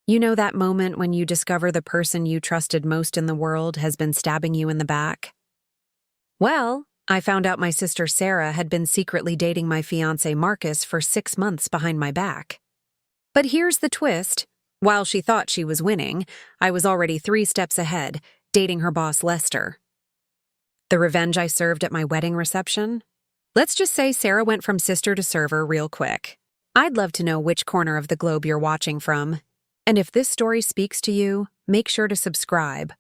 You know that moment when you discover the person you trusted most in the world has been stabbing you in the back? Well, I found out my sister Sarah had been secretly dating my fiancé Marcus for 6 months behind my back. But here's the twist. While she thought she was winning, I was already 3 steps ahead, dating her boss Lester. The revenge I served at my wedding reception? Let's just say Sarah went from sister to server real quick. I'd love to know which corner of the globe you're watching from. And if this story speaks to you, make sure to subscribe.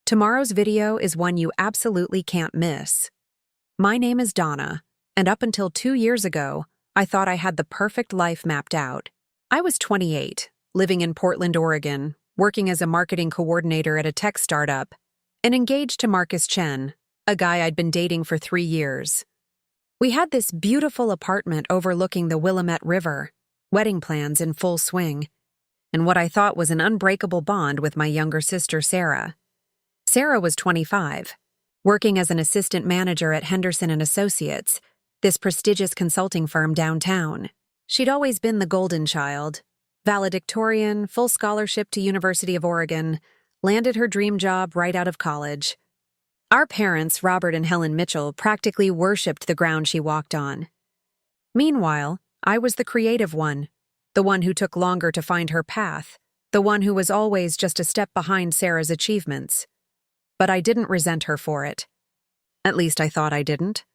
Tomorrow's video is one you absolutely can't miss. My name is Donna, and up until 2 years ago, I thought I had the perfect life mapped out. I was 28, living in Portland, Oregon, working as a marketing coordinator at a tech startup, and engaged to Marcus Chen, a guy I'd been dating for 3 years. We had this beautiful apartment overlooking the Willamette River, wedding plans in full swing, and what I thought was an unbreakable bond with my younger sister Sarah. Sarah was 25, working as an assistant manager at Henderson & Associates, this prestigious consulting firm downtown. She'd always been the golden child, valedictorian, full scholarship to University of Oregon, landed her dream job right out of college. Our parents, Robert and Helen Mitchell, practically worshipped the ground she walked on. Meanwhile, I was the creative one, the one who took longer to find her path, the one who was always just a step behind Sarah's achievements. But I didn't resent her for it. At least I thought I didn't.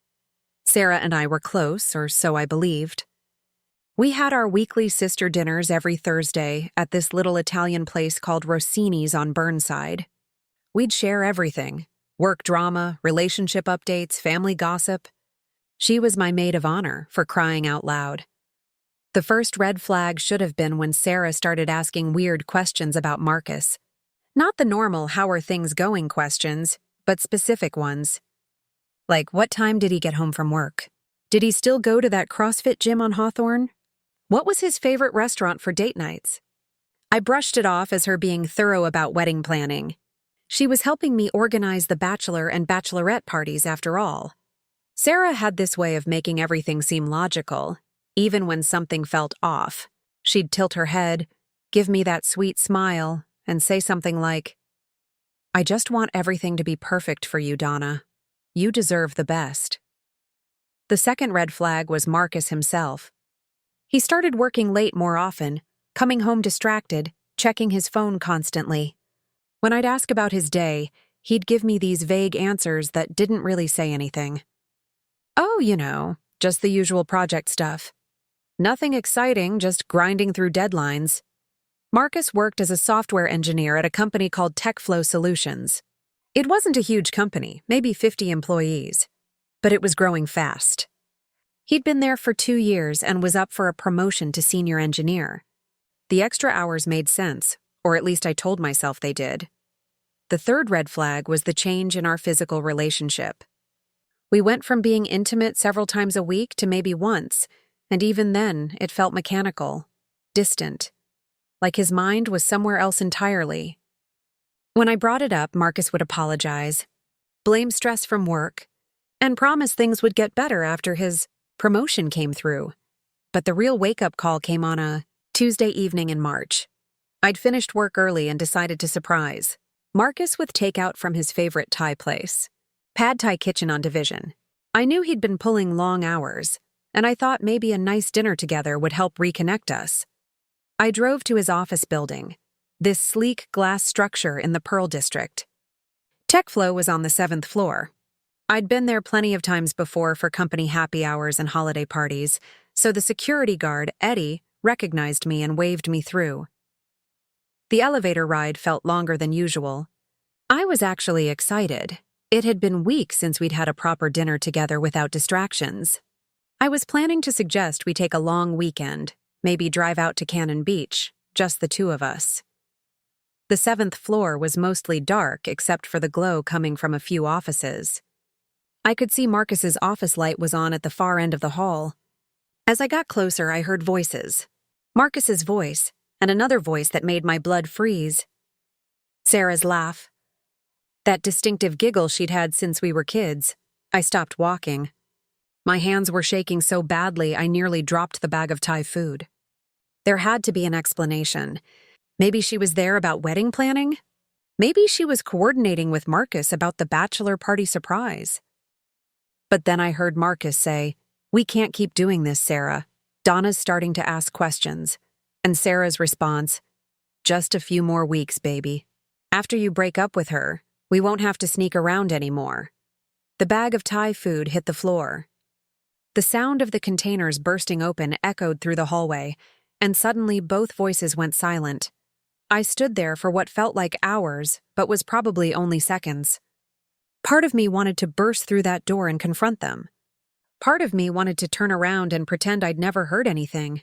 Sarah and I were close, or so I believed. We had our weekly sister dinners every Thursday at this little Italian place called Rossini's on Burnside. We'd share everything: work drama, relationship updates, family gossip. She was my maid of honor, for crying out loud. The first red flag should have been when Sarah started asking weird questions about Marcus. Not the normal "how are things going" questions, but specific ones. Like, what time did he get home from work? Did he still go to that CrossFit gym on Hawthorne? What was his favorite restaurant for date nights? I brushed it off as her being thorough about wedding planning. She was helping me organize the bachelor and bachelorette parties after all. Sarah had this way of making everything seem logical, even when something felt off. She'd tilt her head, give me that sweet smile, and say something like, "I just want everything to be perfect for you, Donna. You deserve the best." The second red flag was Marcus himself. He started working late more often, coming home distracted, checking his phone constantly. When I'd ask about his day, he'd give me these vague answers that didn't really say anything. "Oh, just the usual project stuff. Nothing exciting, just grinding through deadlines." Marcus worked as a software engineer at a company called TechFlow Solutions. It wasn't a huge company, maybe 50 employees, but it was growing fast. He'd been there for 2 years and was up for a promotion to senior engineer. The extra hours made sense, or at least I told myself they did. The third red flag was the change in our physical relationship. We went from being intimate several times a week to maybe once, and even then, it felt mechanical, distant, like his mind was somewhere else entirely. When I brought it up, Marcus would apologize, blame stress from work, and promise things would get better after his promotion came through. But the real wake-up call came on a Tuesday evening in March. I'd finished work early and decided to surprise Marcus with takeout from his favorite Thai place, Pad Thai Kitchen on Division. I knew he'd been pulling long hours, and I thought maybe a nice dinner together would help reconnect us. I drove to his office building, this sleek glass structure in the Pearl District. TechFlow was on the 7th floor. I'd been there plenty of times before for company happy hours and holiday parties, so the security guard, Eddie, recognized me and waved me through. The elevator ride felt longer than usual. I was actually excited. It had been weeks since we'd had a proper dinner together without distractions. I was planning to suggest we take a long weekend, maybe drive out to Cannon Beach, just the two of us. The 7th floor was mostly dark except for the glow coming from a few offices. I could see Marcus's office light was on at the far end of the hall. As I got closer, I heard voices. Marcus's voice, and another voice that made my blood freeze. Sarah's laugh. That distinctive giggle she'd had since we were kids. I stopped walking. My hands were shaking so badly I nearly dropped the bag of Thai food. There had to be an explanation. Maybe she was there about wedding planning? Maybe she was coordinating with Marcus about the bachelor party surprise. But then I heard Marcus say, "We can't keep doing this, Sarah. Donna's starting to ask questions." And Sarah's response, "Just a few more weeks, baby. After you break up with her, we won't have to sneak around anymore." The bag of Thai food hit the floor. The sound of the containers bursting open echoed through the hallway, and suddenly both voices went silent. I stood there for what felt like hours, but was probably only seconds. Part of me wanted to burst through that door and confront them. Part of me wanted to turn around and pretend I'd never heard anything.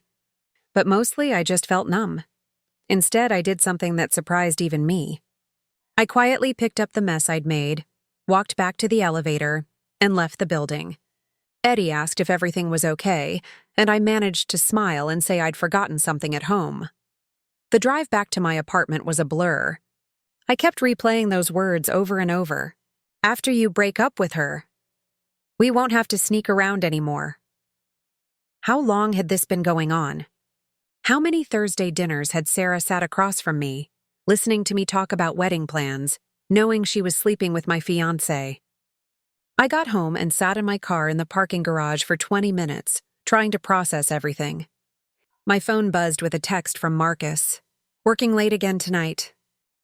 But mostly I just felt numb. Instead, I did something that surprised even me. I quietly picked up the mess I'd made, walked back to the elevator, and left the building. Eddie asked if everything was okay, and I managed to smile and say I'd forgotten something at home. The drive back to my apartment was a blur. I kept replaying those words over and over. After you break up with her, we won't have to sneak around anymore. How long had this been going on? How many Thursday dinners had Sarah sat across from me, listening to me talk about wedding plans, knowing she was sleeping with my fiancé? I got home and sat in my car in the parking garage for 20 minutes, trying to process everything. My phone buzzed with a text from Marcus. "Working late again tonight.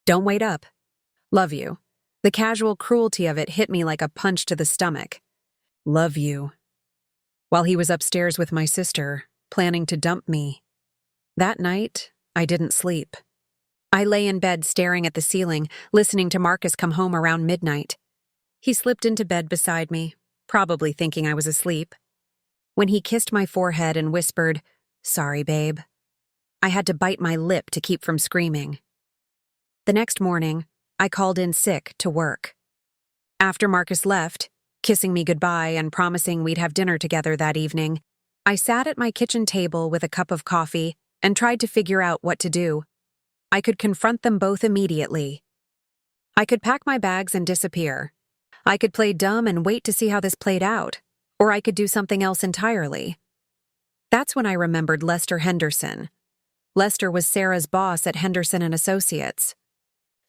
Don't wait up. Love you." The casual cruelty of it hit me like a punch to the stomach. Love you. While he was upstairs with my sister, planning to dump me. That night, I didn't sleep. I lay in bed staring at the ceiling, listening to Marcus come home around midnight. He slipped into bed beside me, probably thinking I was asleep. When he kissed my forehead and whispered, "Sorry, babe," I had to bite my lip to keep from screaming. The next morning, I called in sick to work. After Marcus left, kissing me goodbye and promising we'd have dinner together that evening, I sat at my kitchen table with a cup of coffee and tried to figure out what to do. I could confront them both immediately. I could pack my bags and disappear. I could play dumb and wait to see how this played out, or I could do something else entirely. That's when I remembered Lester Henderson. Lester was Sarah's boss at Henderson and Associates.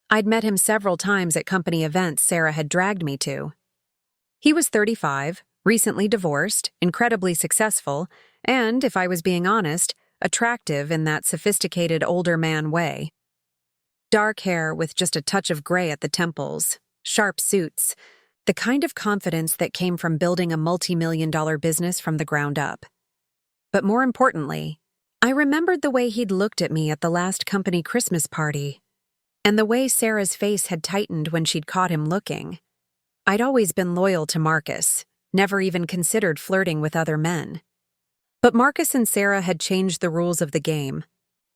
I'd met him several times at company events Sarah had dragged me to. He was 35, recently divorced, incredibly successful, and, if I was being honest, attractive in that sophisticated older man way. Dark hair with just a touch of gray at the temples, sharp suits, the kind of confidence that came from building a multi-million-dollar business from the ground up. But more importantly, I remembered the way he'd looked at me at the last company Christmas party, and the way Sarah's face had tightened when she'd caught him looking. I'd always been loyal to Marcus, never even considered flirting with other men. But Marcus and Sarah had changed the rules of the game.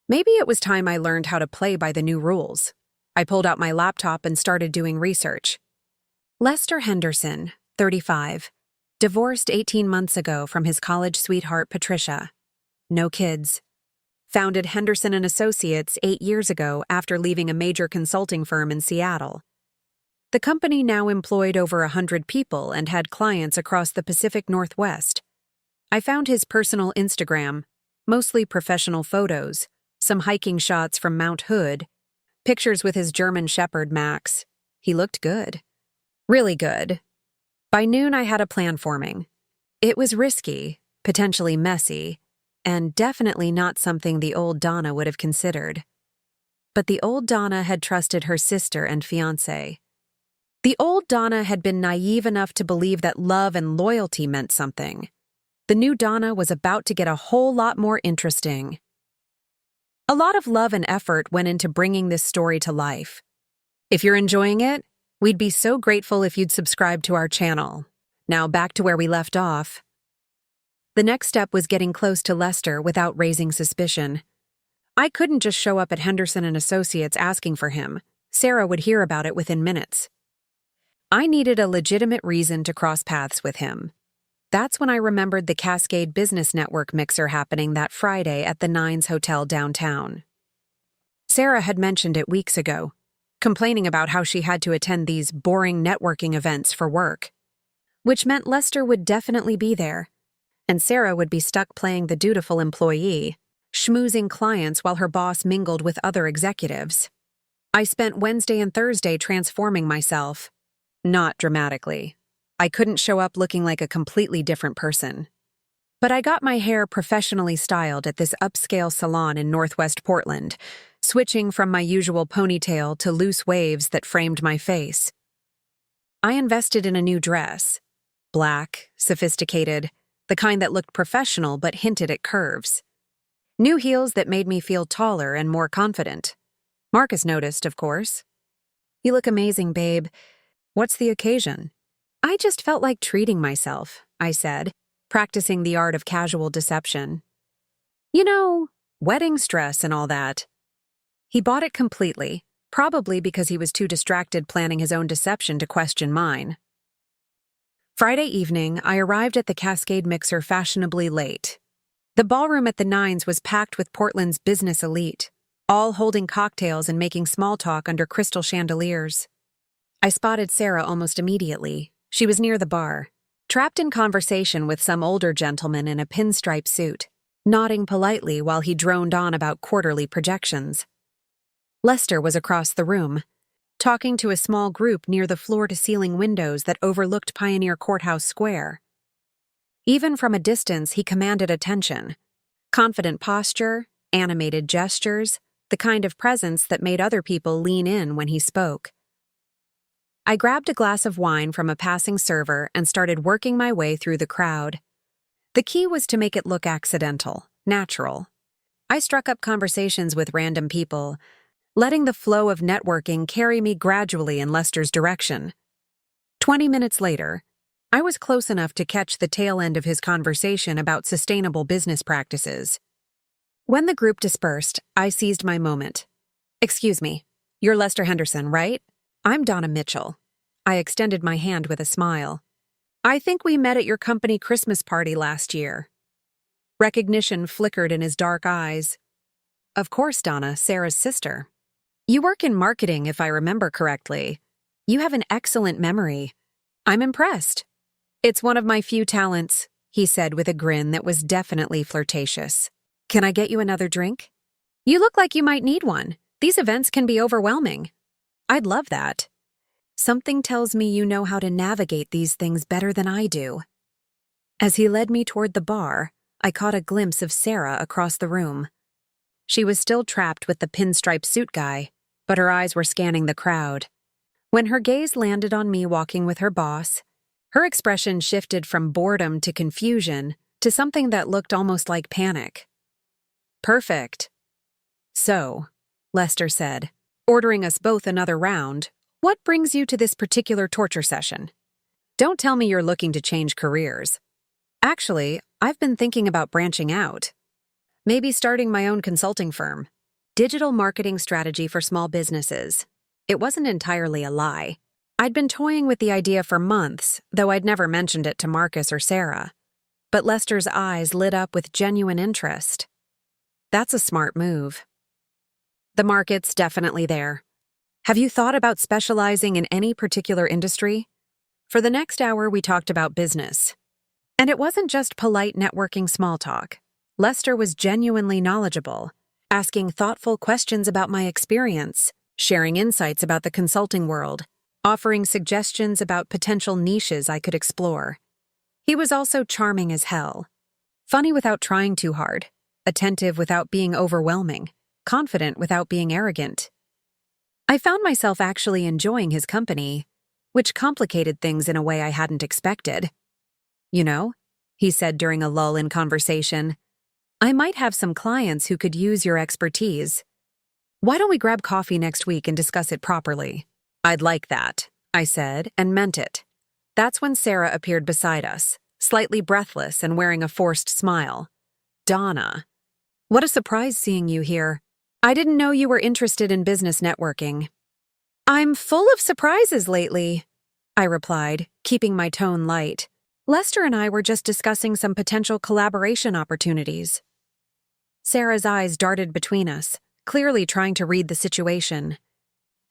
Maybe it was time I learned how to play by the new rules. I pulled out my laptop and started doing research. Lester Henderson, 35, divorced 18 months ago from his college sweetheart Patricia. No kids. Founded Henderson and Associates 8 years ago after leaving a major consulting firm in Seattle. The company now employed over 100 people and had clients across the Pacific Northwest. I found his personal Instagram, mostly professional photos, some hiking shots from Mount Hood, pictures with his German Shepherd Max. He looked good. Really good. By noon, I had a plan forming. It was risky, potentially messy, and definitely not something the old Donna would have considered. But the old Donna had trusted her sister and fiancé. The old Donna had been naive enough to believe that love and loyalty meant something. The new Donna was about to get a whole lot more interesting. A lot of love and effort went into bringing this story to life. If you're enjoying it, we'd be so grateful if you'd subscribe to our channel. Now back to where we left off. The next step was getting close to Lester without raising suspicion. I couldn't just show up at Henderson and Associates asking for him. Sarah would hear about it within minutes. I needed a legitimate reason to cross paths with him. That's when I remembered the Cascade Business Network mixer happening that Friday at the Nines Hotel downtown. Sarah had mentioned it weeks ago, complaining about how she had to attend these boring networking events for work, which meant Lester would definitely be there, and Sarah would be stuck playing the dutiful employee, schmoozing clients while her boss mingled with other executives. I spent Wednesday and Thursday transforming myself. Not dramatically. I couldn't show up looking like a completely different person. But I got my hair professionally styled at this upscale salon in Northwest Portland, switching from my usual ponytail to loose waves that framed my face. I invested in a new dress. Black, sophisticated, the kind that looked professional but hinted at curves. New heels that made me feel taller and more confident. Marcus noticed, of course. "You look amazing, babe. What's the occasion?" "I just felt like treating myself," I said, practicing the art of casual deception. "You know, wedding stress and all that." He bought it completely, probably because he was too distracted planning his own deception to question mine. Friday evening, I arrived at the Cascade Mixer fashionably late. The ballroom at the Nines was packed with Portland's business elite, all holding cocktails and making small talk under crystal chandeliers. I spotted Sarah almost immediately. She was near the bar, trapped in conversation with some older gentleman in a pinstripe suit, nodding politely while he droned on about quarterly projections. Lester was across the room, talking to a small group near the floor-to-ceiling windows that overlooked Pioneer Courthouse Square. Even from a distance, he commanded attention. Confident posture, animated gestures, the kind of presence that made other people lean in when he spoke. I grabbed a glass of wine from a passing server and started working my way through the crowd. The key was to make it look accidental, natural. I struck up conversations with random people, letting the flow of networking carry me gradually in Lester's direction. 20 minutes later, I was close enough to catch the tail end of his conversation about sustainable business practices. When the group dispersed, I seized my moment. "Excuse me, you're Lester Henderson, right? I'm Donna Mitchell." I extended my hand with a smile. "I think we met at your company Christmas party last year." Recognition flickered in his dark eyes. "Of course, Donna, Sarah's sister. You work in marketing, if I remember correctly. You have an excellent memory. I'm impressed." "It's one of my few talents," he said with a grin that was definitely flirtatious. "Can I get you another drink?" "You look like you might need one. These events can be overwhelming." "I'd love that." "Something tells me you know how to navigate these things better than I do." As he led me toward the bar, I caught a glimpse of Sarah across the room. She was still trapped with the pinstripe suit guy, but her eyes were scanning the crowd. When her gaze landed on me walking with her boss, her expression shifted from boredom to confusion to something that looked almost like panic. "Perfect." "So," Lester said, ordering us both another round, "what brings you to this particular torture session? Don't tell me you're looking to change careers." "Actually, I've been thinking about branching out. Maybe starting my own consulting firm. Digital marketing strategy for small businesses." It wasn't entirely a lie. I'd been toying with the idea for months, though I'd never mentioned it to Marcus or Sarah. But Lester's eyes lit up with genuine interest. "That's a smart move." "The market's definitely there. Have you thought about specializing in any particular industry?" For the next hour, we talked about business. And it wasn't just polite networking small talk. Lester was genuinely knowledgeable, asking thoughtful questions about my experience, sharing insights about the consulting world, offering suggestions about potential niches I could explore. He was also charming as hell. Funny without trying too hard, attentive without being overwhelming, confident without being arrogant. I found myself actually enjoying his company, which complicated things in a way I hadn't expected. "You know," he said during a lull in conversation, "I might have some clients who could use your expertise. Why don't we grab coffee next week and discuss it properly?" "I'd like that," I said, and meant it. That's when Sarah appeared beside us, slightly breathless and wearing a forced smile. "Donna, what a surprise seeing you here. I didn't know you were interested in business networking." "I'm full of surprises lately," I replied, keeping my tone light. "Lester and I were just discussing some potential collaboration opportunities." Sarah's eyes darted between us, clearly trying to read the situation.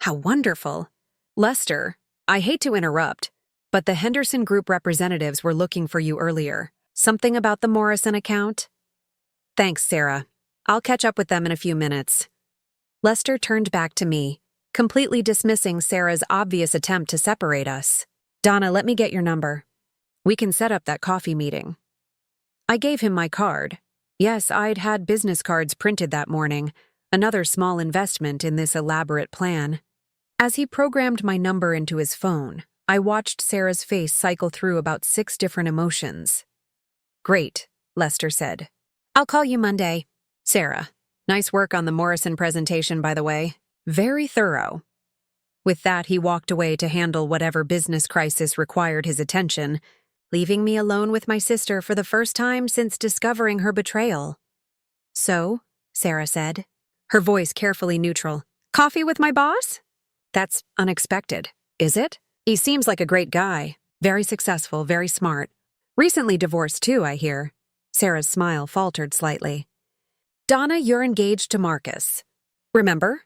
"How wonderful. Lester, I hate to interrupt, but the Henderson Group representatives were looking for you earlier. Something about the Morrison account?" "Thanks, Sarah. I'll catch up with them in a few minutes. Lester turned back to me, completely dismissing Sarah's obvious attempt to separate us. Donna, let me get your number. We can set up that coffee meeting. I gave him my card. Yes, I'd had business cards printed that morning, another small investment in this elaborate plan. As he programmed my number into his phone, I watched Sarah's face cycle through about 6 different emotions. Great, Lester said. I'll call you Monday. Sarah, nice work on the Morrison presentation, by the way. Very thorough. With that, he walked away to handle whatever business crisis required his attention, leaving me alone with my sister for the first time since discovering her betrayal. So, Sarah said, her voice carefully neutral. Coffee with my boss? That's unexpected, is it? He seems like a great guy. Very successful, very smart. Recently divorced too, I hear. Sarah's smile faltered slightly. Donna, you're engaged to Marcus. Remember?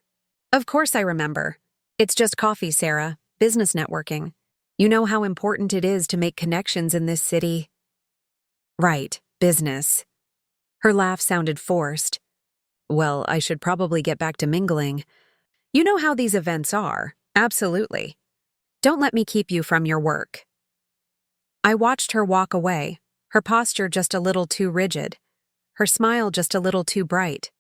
Of course I remember. It's just coffee, Sarah. Business networking. You know how important it is to make connections in this city. Right, business. Her laugh sounded forced. Well, I should probably get back to mingling. You know how these events are. Absolutely. Don't let me keep you from your work. I watched her walk away, her posture just a little too rigid, her smile just a little too bright.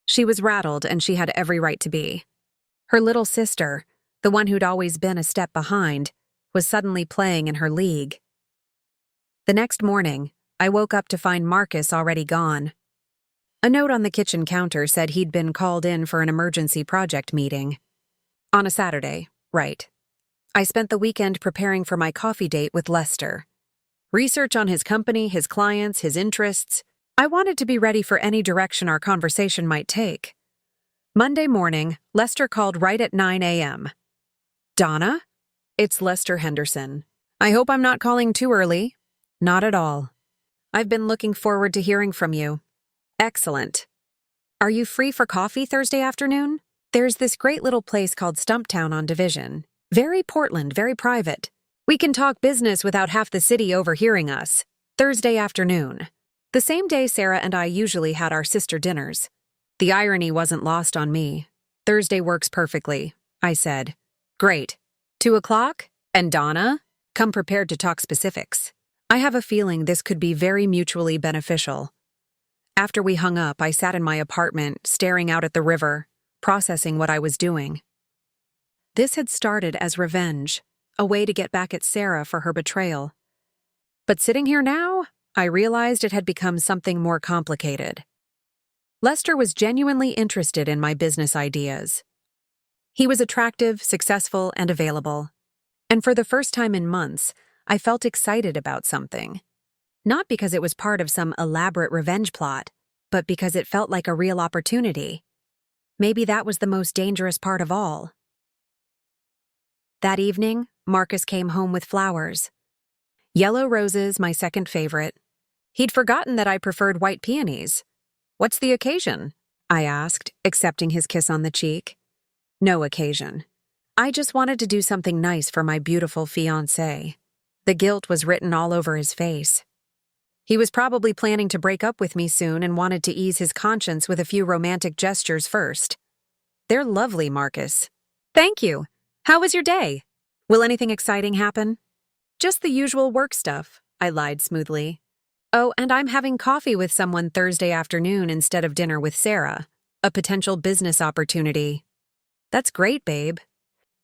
She was rattled, and she had every right to be. Her little sister, the one who'd always been a step behind, was suddenly playing in her league. The next morning, I woke up to find Marcus already gone. A note on the kitchen counter said he'd been called in for an emergency project meeting. On a Saturday, right. I spent the weekend preparing for my coffee date with Lester. Research on his company, his clients, his interests. I wanted to be ready for any direction our conversation might take. Monday morning, Lester called right at 9 a.m. Donna? It's Lester Henderson. I hope I'm not calling too early. Not at all. I've been looking forward to hearing from you. Excellent. Are you free for coffee Thursday afternoon? There's this great little place called Stumptown on Division. Very Portland, very private. We can talk business without half the city overhearing us. Thursday afternoon. The same day Sarah and I usually had our sister dinners. The irony wasn't lost on me. Thursday works perfectly, I said. Great. 2 o'clock? And Donna? Come prepared to talk specifics. I have a feeling this could be very mutually beneficial. After we hung up, I sat in my apartment, staring out at the river, processing what I was doing. This had started as revenge, a way to get back at Sarah for her betrayal. But sitting here now, I realized it had become something more complicated. Lester was genuinely interested in my business ideas. He was attractive, successful, and available. And for the first time in months, I felt excited about something. Not because it was part of some elaborate revenge plot, but because it felt like a real opportunity. Maybe that was the most dangerous part of all. That evening, Marcus came home with flowers. Yellow roses, my second favorite. He'd forgotten that I preferred white peonies. What's the occasion? I asked, accepting his kiss on the cheek. No occasion. I just wanted to do something nice for my beautiful fiancé. The guilt was written all over his face. He was probably planning to break up with me soon and wanted to ease his conscience with a few romantic gestures first. They're lovely, Marcus. Thank you. How was your day? Will anything exciting happen? Just the usual work stuff, I lied smoothly. Oh, and I'm having coffee with someone Thursday afternoon instead of dinner with Sarah. A potential business opportunity. That's great, babe.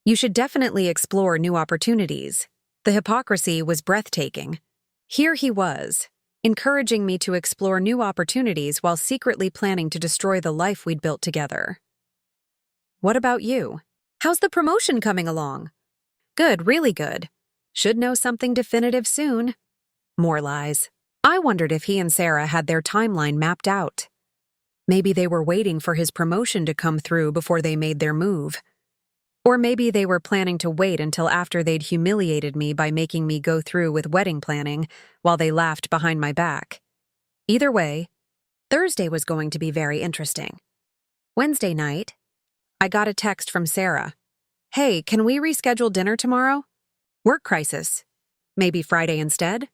You should definitely explore new opportunities. The hypocrisy was breathtaking. Here he was, encouraging me to explore new opportunities while secretly planning to destroy the life we'd built together. What about you? How's the promotion coming along? Good, really good. Should know something definitive soon. More lies. I wondered if he and Sarah had their timeline mapped out. Maybe they were waiting for his promotion to come through before they made their move. Or maybe they were planning to wait until after they'd humiliated me by making me go through with wedding planning while they laughed behind my back. Either way, Thursday was going to be very interesting. Wednesday night, I got a text from Sarah. Hey, can we reschedule dinner tomorrow? Work crisis. Maybe Friday instead?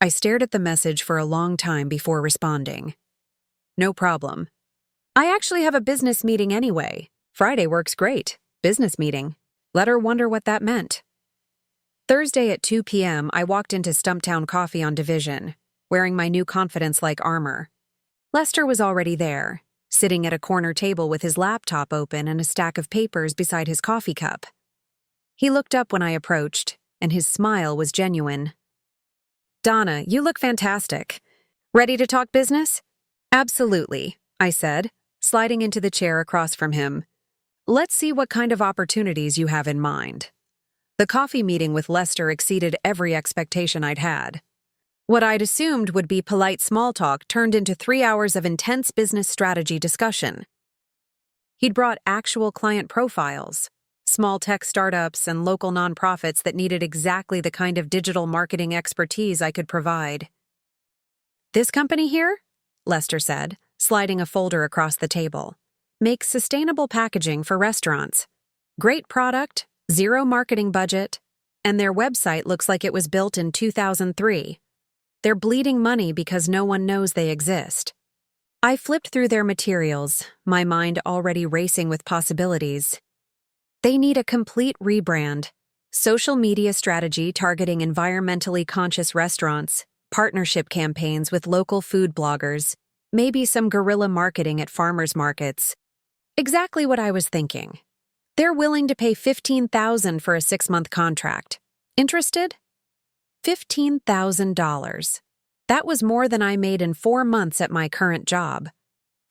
I stared at the message for a long time before responding. No problem. I actually have a business meeting anyway. Friday works great. Business meeting. Let her wonder what that meant. Thursday at 2 p.m., I walked into Stumptown Coffee on Division, wearing my new confidence-like armor. Lester was already there, sitting at a corner table with his laptop open and a stack of papers beside his coffee cup. He looked up when I approached, and his smile was genuine. "Donna, you look fantastic. Ready to talk business?" "Absolutely," I said, sliding into the chair across from him. "Let's see what kind of opportunities you have in mind." The coffee meeting with Lester exceeded every expectation I'd had. What I'd assumed would be polite small talk turned into 3 hours of intense business strategy discussion. He'd brought actual client profiles, small tech startups and local nonprofits that needed exactly the kind of digital marketing expertise I could provide. "This company here," Lester said, sliding a folder across the table, "makes sustainable packaging for restaurants. Great product, zero marketing budget, and their website looks like it was built in 2003. They're bleeding money because no one knows they exist." I flipped through their materials, my mind already racing with possibilities. They need a complete rebrand, social media strategy targeting environmentally conscious restaurants, partnership campaigns with local food bloggers, maybe some guerrilla marketing at farmers markets. Exactly what I was thinking. They're willing to pay $15,000 for a 6-month contract. Interested? $15,000. That was more than I made in 4 months at my current job.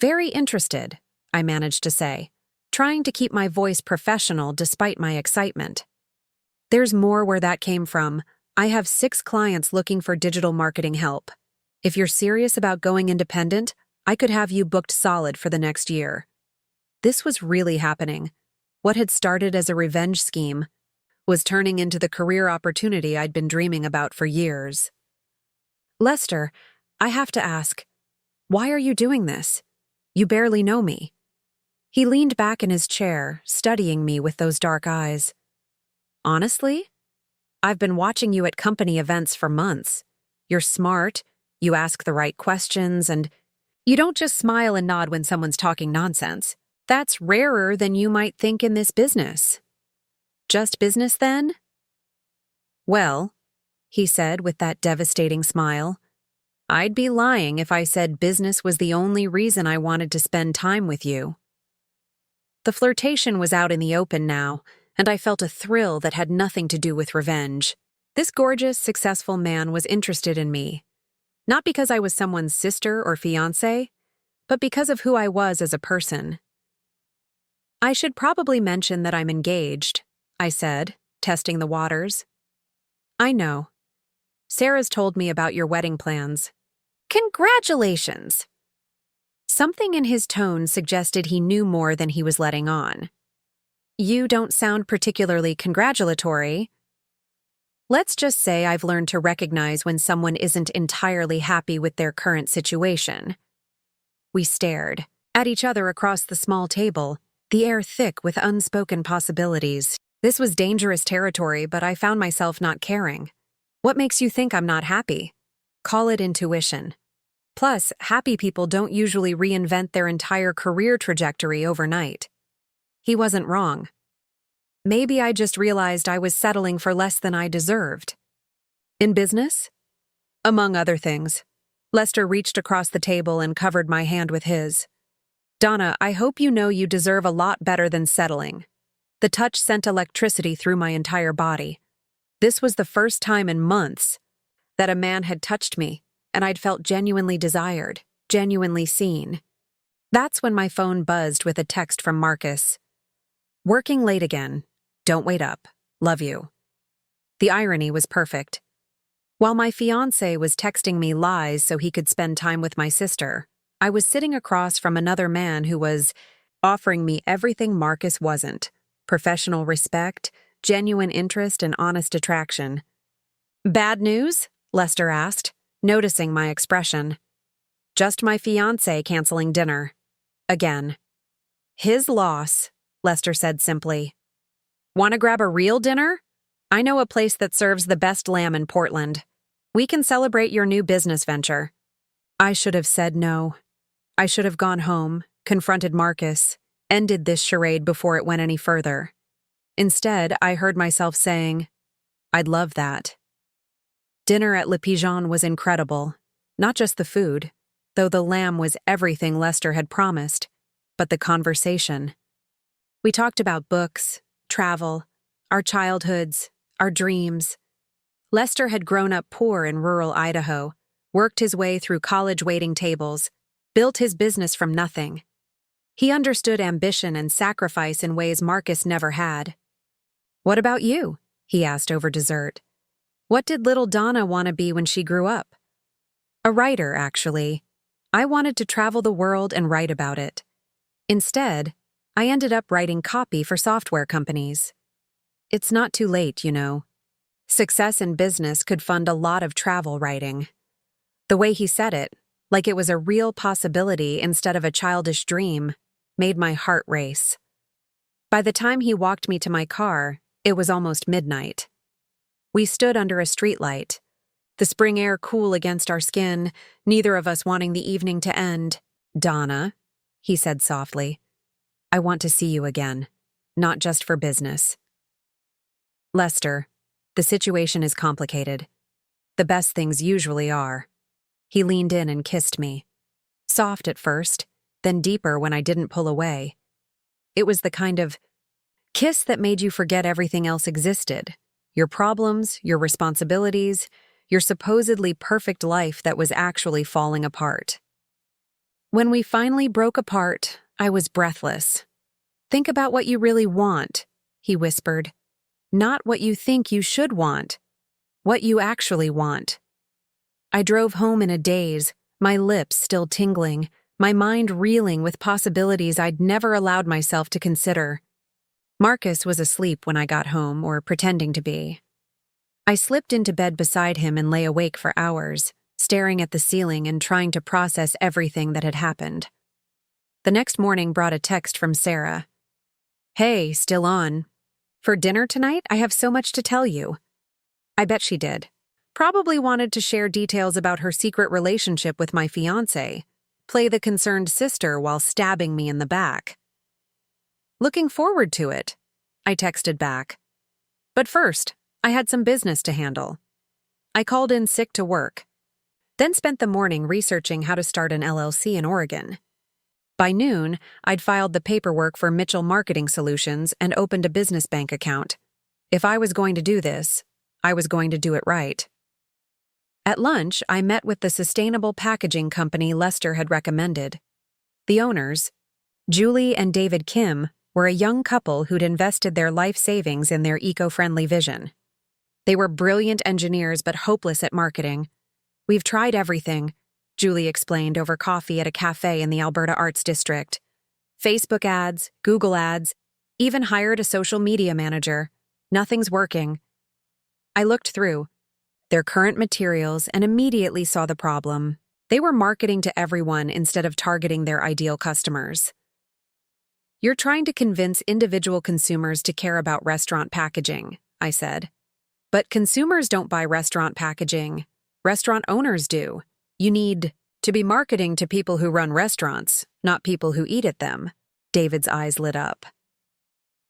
"Very interested," I managed to say, trying to keep my voice professional despite my excitement. "There's more where that came from. I have 6 clients looking for digital marketing help. If you're serious about going independent, I could have you booked solid for the next year." This was really happening. What had started as a revenge scheme was turning into the career opportunity I'd been dreaming about for years. "Lester, I have to ask, why are you doing this? You barely know me." He leaned back in his chair, studying me with those dark eyes. "Honestly, I've been watching you at company events for months. You're smart, you ask the right questions, and you don't just smile and nod when someone's talking nonsense. That's rarer than you might think in this business." "Just business, then?" "Well," he said with that devastating smile, "I'd be lying if I said business was the only reason I wanted to spend time with you." The flirtation was out in the open now, and I felt a thrill that had nothing to do with revenge. This gorgeous, successful man was interested in me. Not because I was someone's sister or fiancé, but because of who I was as a person. "I should probably mention that I'm engaged," I said, testing the waters. "I know. Sarah's told me about your wedding plans." "Congratulations!" Something in his tone suggested he knew more than he was letting on. "You don't sound particularly congratulatory." "Let's just say I've learned to recognize when someone isn't entirely happy with their current situation." We stared at each other across the small table, the air thick with unspoken possibilities. This was dangerous territory, but I found myself not caring. "What makes you think I'm not happy?" Call it intuition. Plus, happy people don't usually reinvent their entire career trajectory overnight. He wasn't wrong. Maybe I just realized I was settling for less than I deserved. "In business?" "Among other things." Lester reached across the table and covered my hand with his. "Donna, I hope you know you deserve a lot better than settling." The touch sent electricity through my entire body. This was the first time in months that a man had touched me, and I'd felt genuinely desired, genuinely seen. That's when my phone buzzed with a text from Marcus. "Working late again. Don't wait up. Love you." The irony was perfect. While my fiancé was texting me lies so he could spend time with my sister, I was sitting across from another man who was offering me everything Marcus wasn't: professional respect, genuine interest, and honest attraction. "Bad news?" Lester asked, noticing my expression. "Just my fiancé canceling dinner. Again." "His loss," Lester said simply. "Want to grab a real dinner? I know a place that serves the best lamb in Portland. We can celebrate your new business venture." I should have said no. I should have gone home, confronted Marcus, ended this charade before it went any further. Instead, I heard myself saying, I'd love that. Dinner at Le Pigeon was incredible. Not just the food, though the lamb was everything Lester had promised, but the conversation. We talked about books, travel, our childhoods, our dreams. Lester had grown up poor in rural Idaho, worked his way through college waiting tables, built his business from nothing. He understood ambition and sacrifice in ways Marcus never had. "What about you?" he asked over dessert. "What did little Donna want to be when she grew up?" "A writer, actually. I wanted to travel the world and write about it. Instead, I ended up writing copy for software companies. It's not too late, you know. Success in business could fund a lot of travel writing." The way he said it, like it was a real possibility instead of a childish dream, made my heart race. By the time he walked me to my car, it was almost midnight. We stood under a streetlight, the spring air cool against our skin, neither of us wanting the evening to end. "Donna," he said softly, "I want to see you again, not just for business." "Lester, the situation is complicated. The best things usually are." He leaned in and kissed me. Soft at first, then deeper when I didn't pull away. It was the kind of kiss that made you forget everything else existed. Your problems, your responsibilities, your supposedly perfect life that was actually falling apart. When we finally broke apart, I was breathless. "Think about what you really want," he whispered. "Not what you think you should want. What you actually want." I drove home in a daze, my lips still tingling, my mind reeling with possibilities I'd never allowed myself to consider. Marcus was asleep when I got home, or pretending to be. I slipped into bed beside him and lay awake for hours, staring at the ceiling and trying to process everything that had happened. The next morning brought a text from Sarah. "Hey, still on? For dinner tonight, I have so much to tell you." I bet she did. Probably wanted to share details about her secret relationship with my fiancé, play the concerned sister while stabbing me in the back. "Looking forward to it," I texted back. But first, I had some business to handle. I called in sick to work, then spent the morning researching how to start an LLC in Oregon. By noon, I'd filed the paperwork for Mitchell Marketing Solutions and opened a business bank account. If I was going to do this, I was going to do it right. At lunch, I met with the sustainable packaging company Lester had recommended. The owners, Julie and David Kim, were a young couple who'd invested their life savings in their eco-friendly vision. They were brilliant engineers but hopeless at marketing. "We've tried everything," Julie explained over coffee at a cafe in the Alberta Arts District. "Facebook ads, Google ads, even hired a social media manager. Nothing's working." I looked through their current materials and immediately saw the problem. They were marketing to everyone instead of targeting their ideal customers. "You're trying to convince individual consumers to care about restaurant packaging," I said. "But consumers don't buy restaurant packaging. Restaurant owners do. You need to be marketing to people who run restaurants, not people who eat at them." David's eyes lit up.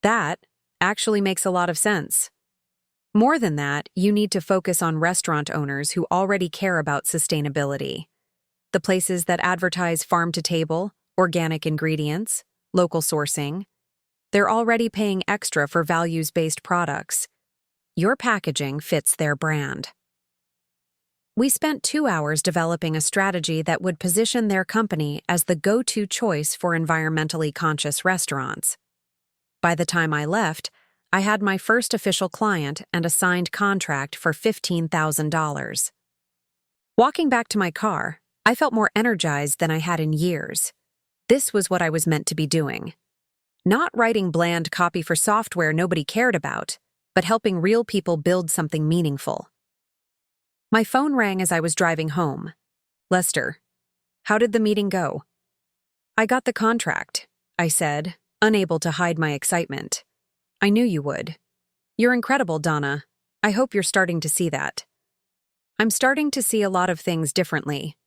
"That actually makes a lot of sense. More than that, you need to focus on restaurant owners who already care about sustainability. The places that advertise farm-to-table, organic ingredients, local sourcing. They're already paying extra for values-based products. Your packaging fits their brand." We spent 2 hours developing a strategy that would position their company as the go-to choice for environmentally conscious restaurants. By the time I left, I had my first official client and a signed contract for $15,000. Walking back to my car, I felt more energized than I had in years. This was what I was meant to be doing. Not writing bland copy for software nobody cared about, but helping real people build something meaningful. My phone rang as I was driving home. "Lester, how did the meeting go?" "I got the contract," I said, unable to hide my excitement. "I knew you would. You're incredible, Donna. I hope you're starting to see that." "I'm starting to see a lot of things differently."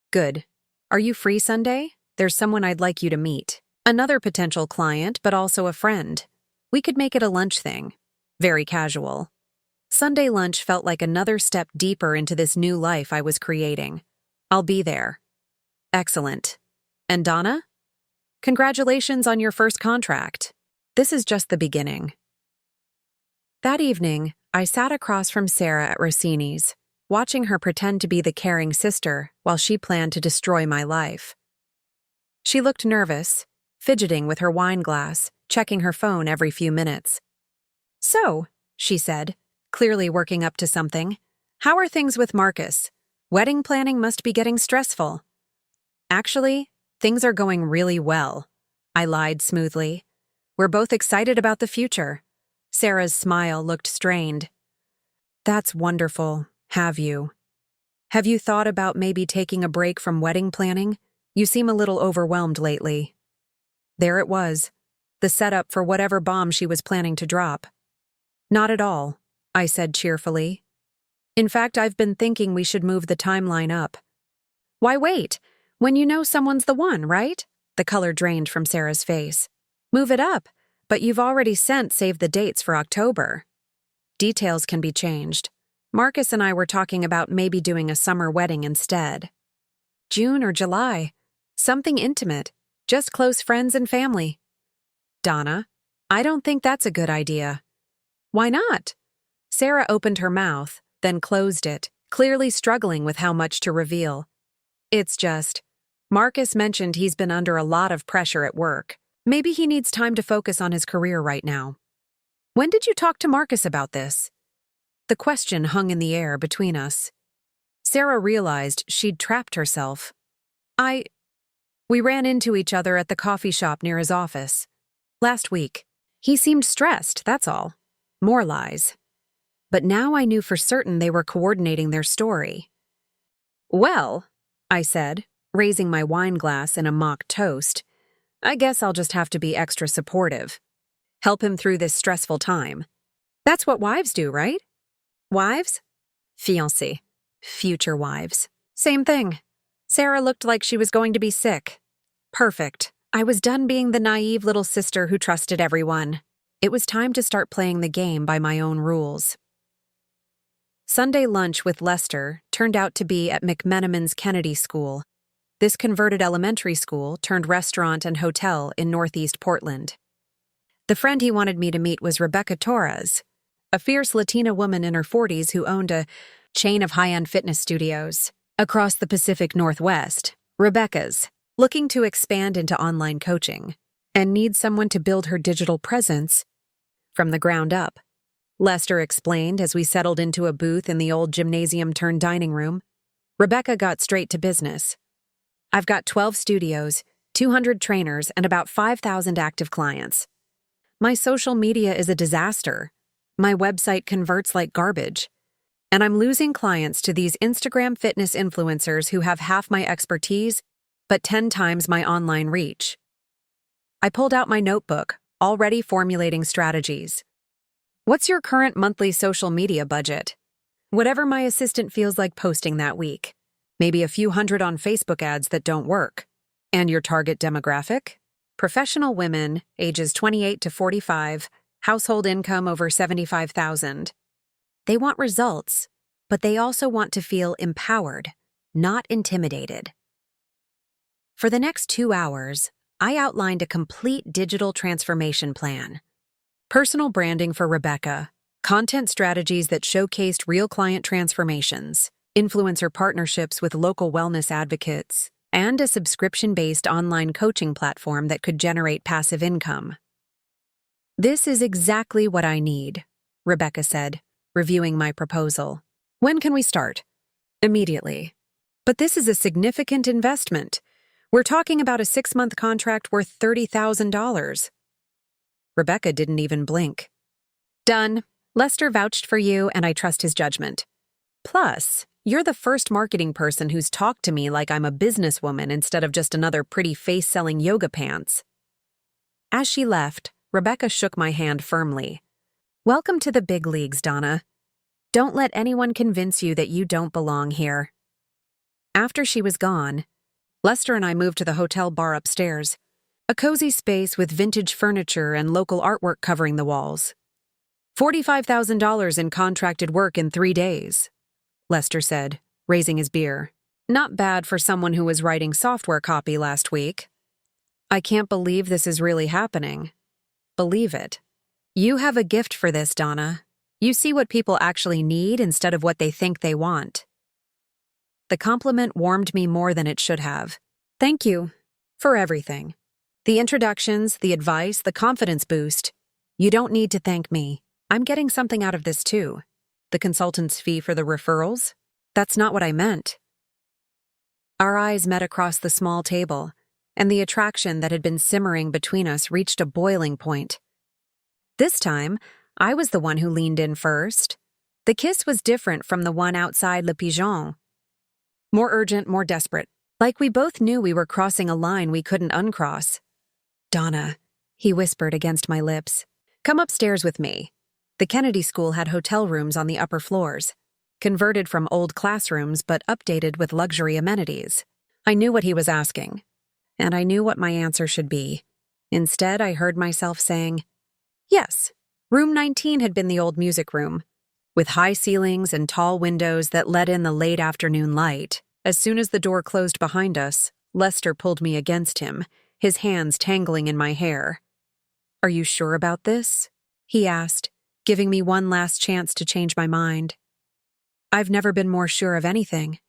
"Good. Are you free Sunday? There's someone I'd like you to meet. Another potential client, but also a friend. We could make it a lunch thing. Very casual. Sunday lunch felt like another step deeper into this new life I was creating. I'll be there. Excellent. And Donna? Congratulations on your first contract. This is just the beginning. That evening, I sat across from Sarah at Rossini's, watching her pretend to be the caring sister while she planned to destroy my life. She looked nervous, fidgeting with her wine glass, checking her phone every few minutes. So, she said, clearly working up to something, how are things with Marcus? Wedding planning must be getting stressful. Actually, things are going really well, I lied smoothly. We're both excited about the future. Sarah's smile looked strained. That's wonderful, have you? Have you thought about maybe taking a break from wedding planning? You seem a little overwhelmed lately. There it was, the setup for whatever bomb she was planning to drop. Not at all, I said cheerfully. In fact, I've been thinking we should move the timeline up. Why wait? When you know someone's the one, right? The color drained from Sarah's face. Move it up, but you've already sent save the dates for October. Details can be changed. Marcus and I were talking about maybe doing a summer wedding instead. June or July. Something intimate. Just close friends and family. Donna, I don't think that's a good idea. Why not? Sarah opened her mouth, then closed it, clearly struggling with how much to reveal. It's just, Marcus mentioned he's been under a lot of pressure at work. Maybe he needs time to focus on his career right now. When did you talk to Marcus about this? The question hung in the air between us. Sarah realized she'd trapped herself. We ran into each other at the coffee shop near his office. Last week. He seemed stressed, that's all. More lies. But now I knew for certain they were coordinating their story. Well, I said, raising my wine glass in a mock toast, I guess I'll just have to be extra supportive. Help him through this stressful time. That's what wives do, right? Wives? Fiancé. Future wives. Same thing. Sarah looked like she was going to be sick. Perfect. I was done being the naive little sister who trusted everyone. It was time to start playing the game by my own rules. Sunday lunch with Lester turned out to be at McMenamin's Kennedy School. This converted elementary school turned restaurant and hotel in Northeast Portland. The friend he wanted me to meet was Rebecca Torres, a fierce Latina woman in her 40s who owned a chain of high-end fitness studios. Across the Pacific Northwest, Rebecca's looking to expand into online coaching and needs someone to build her digital presence from the ground up. Lester explained as we settled into a booth in the old gymnasium-turned-dining room. Rebecca got straight to business. I've got 12 studios, 200 trainers, and about 5,000 active clients. My social media is a disaster. My website converts like garbage. And I'm losing clients to these Instagram fitness influencers who have half my expertise, but 10 times my online reach. I pulled out my notebook, already formulating strategies. What's your current monthly social media budget? Whatever my assistant feels like posting that week. Maybe a few hundred on Facebook ads that don't work. And your target demographic? Professional women, ages 28 to 45, household income over $75,000. They want results, but they also want to feel empowered, not intimidated. For the next 2 hours, I outlined a complete digital transformation plan. Personal branding for Rebecca, content strategies that showcased real client transformations, influencer partnerships with local wellness advocates, and a subscription-based online coaching platform that could generate passive income. This is exactly what I need, Rebecca said, reviewing my proposal. When can we start? Immediately. But this is a significant investment. We're talking about a 6-month contract worth $30,000. Rebecca didn't even blink. Done. Lester vouched for you, and I trust his judgment. Plus, you're the first marketing person who's talked to me like I'm a businesswoman instead of just another pretty face selling yoga pants. As she left, Rebecca shook my hand firmly. Welcome to the big leagues, Donna. Don't let anyone convince you that you don't belong here. After she was gone, Lester and I moved to the hotel bar upstairs, a cozy space with vintage furniture and local artwork covering the walls. $45,000 in contracted work in 3 days, Lester said, raising his beer. Not bad for someone who was writing software copy last week. I can't believe this is really happening. Believe it. You have a gift for this, Donna. You see what people actually need instead of what they think they want. The compliment warmed me more than it should have. Thank you. For everything. The introductions, the advice, the confidence boost. You don't need to thank me. I'm getting something out of this too. The consultant's fee for the referrals? That's not what I meant. Our eyes met across the small table, and the attraction that had been simmering between us reached a boiling point. This time, I was the one who leaned in first. The kiss was different from the one outside Le Pigeon. More urgent, more desperate, like we both knew we were crossing a line we couldn't uncross. Donna, he whispered against my lips, come upstairs with me. The Kennedy School had hotel rooms on the upper floors, converted from old classrooms but updated with luxury amenities. I knew what he was asking, and I knew what my answer should be. Instead, I heard myself saying, yes, room 19 had been the old music room, with high ceilings and tall windows that let in the late afternoon light. As soon as the door closed behind us, Lester pulled me against him, his hands tangling in my hair. Are you sure about this? He asked, giving me one last chance to change my mind. I've never been more sure of anything.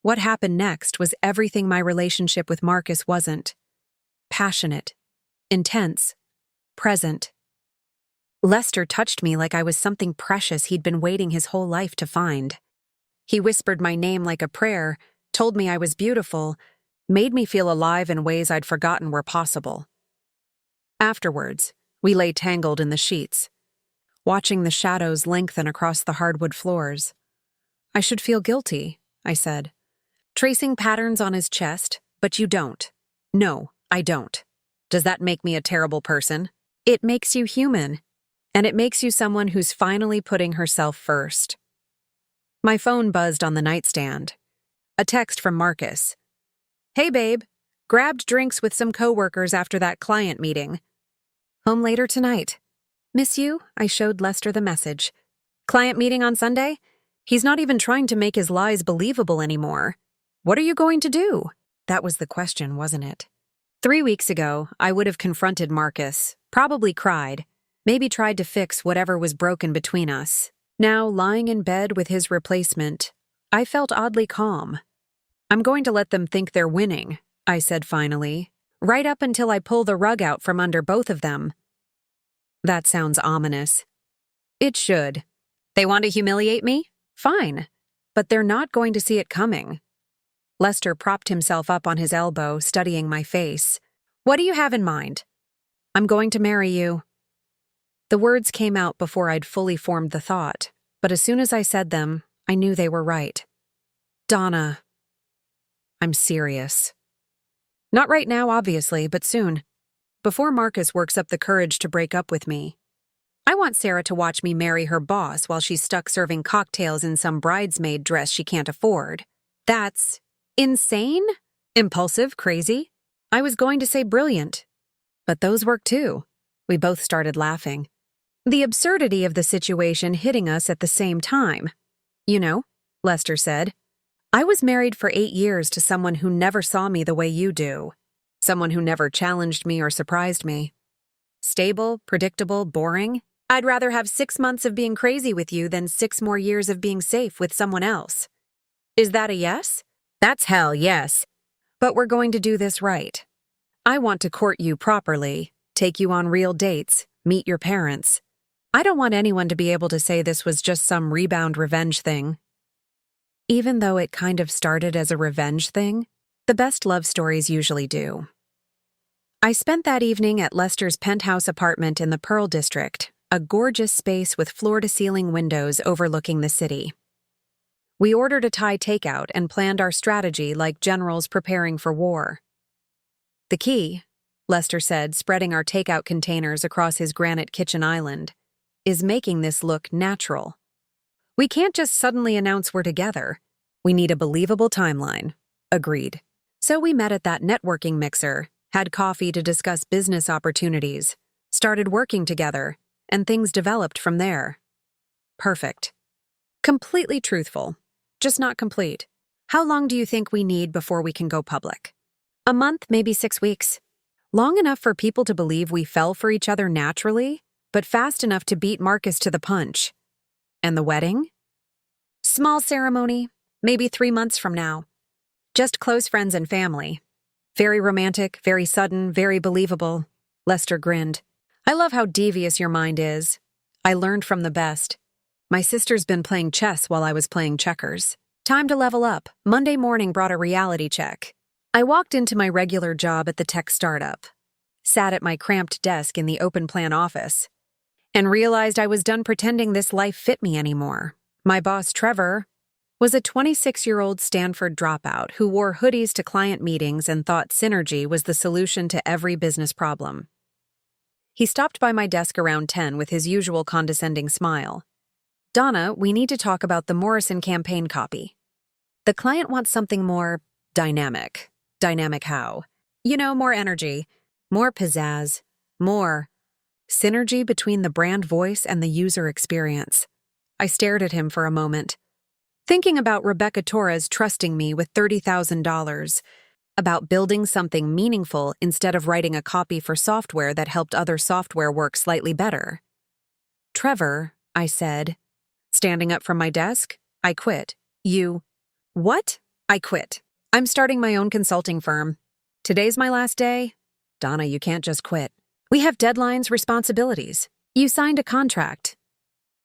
What happened next was everything my relationship with Marcus wasn't. Passionate, intense, present. Lester touched me like I was something precious he'd been waiting his whole life to find. He whispered my name like a prayer, told me I was beautiful, made me feel alive in ways I'd forgotten were possible. Afterwards, we lay tangled in the sheets, watching the shadows lengthen across the hardwood floors. I should feel guilty, I said, tracing patterns on his chest, but you don't. No, I don't. Does that make me a terrible person? It makes you human, and it makes you someone who's finally putting herself first. My phone buzzed on the nightstand. A text from Marcus. Hey, babe. Grabbed drinks with some coworkers after that client meeting. Home later tonight. Miss you? I showed Lester the message. Client meeting on Sunday? He's not even trying to make his lies believable anymore. What are you going to do? That was the question, wasn't it? 3 weeks ago, I would have confronted Marcus, probably cried, maybe tried to fix whatever was broken between us. Now, lying in bed with his replacement, I felt oddly calm. I'm going to let them think they're winning, I said finally, right up until I pull the rug out from under both of them. That sounds ominous. It should. They want to humiliate me? Fine. But they're not going to see it coming. Lester propped himself up on his elbow, studying my face. What do you have in mind? I'm going to marry you. The words came out before I'd fully formed the thought, but as soon as I said them, I knew they were right. Donna. I'm serious. Not right now, obviously, but soon. Before Marcus works up the courage to break up with me. I want Sarah to watch me marry her boss while she's stuck serving cocktails in some bridesmaid dress she can't afford. That's insane? Impulsive? Crazy? I was going to say brilliant. But those work too. We both started laughing. The absurdity of the situation hitting us at the same time. You know, Lester said, I was married for 8 years to someone who never saw me the way you do. Someone who never challenged me or surprised me. Stable, predictable, boring. I'd rather have 6 months of being crazy with you than 6 more years of being safe with someone else. Is that a yes? That's hell, yes. But we're going to do this right. I want to court you properly, take you on real dates, meet your parents. I don't want anyone to be able to say this was just some rebound revenge thing. Even though it kind of started as a revenge thing, the best love stories usually do. I spent that evening at Lester's penthouse apartment in the Pearl District, a gorgeous space with floor-to-ceiling windows overlooking the city. We ordered a Thai takeout and planned our strategy like generals preparing for war. The key, Lester said, spreading our takeout containers across his granite kitchen island, is making this look natural. We can't just suddenly announce we're together. We need a believable timeline. Agreed. So we met at that networking mixer, had coffee to discuss business opportunities, started working together, and things developed from there. Perfect. Completely truthful, just not complete. How long do you think we need before we can go public? A month, maybe 6 weeks. Long enough for people to believe we fell for each other naturally, but fast enough to beat Marcus to the punch. And the wedding? Small ceremony, maybe 3 months from now. Just close friends and family. Very romantic, very sudden, very believable. Lester grinned. I love how devious your mind is. I learned from the best. My sister's been playing chess while I was playing checkers. Time to level up. Monday morning brought a reality check. I walked into my regular job at the tech startup, sat at my cramped desk in the open plan office, and realized I was done pretending this life fit me anymore. My boss, Trevor, was a 26-year-old Stanford dropout who wore hoodies to client meetings and thought synergy was the solution to every business problem. He stopped by my desk around 10 with his usual condescending smile. Donna, we need to talk about the Morrison campaign copy. The client wants something more dynamic. Dynamic how? More energy, more pizzazz, more synergy between the brand voice and the user experience. I stared at him for a moment, thinking about Rebecca Torres trusting me with $30,000, about building something meaningful instead of writing a copy for software that helped other software work slightly better. Trevor, I said, standing up from my desk, I quit. You. What? I quit. I'm starting my own consulting firm. Today's my last day. Donna, you can't just quit. We have deadlines, responsibilities. You signed a contract.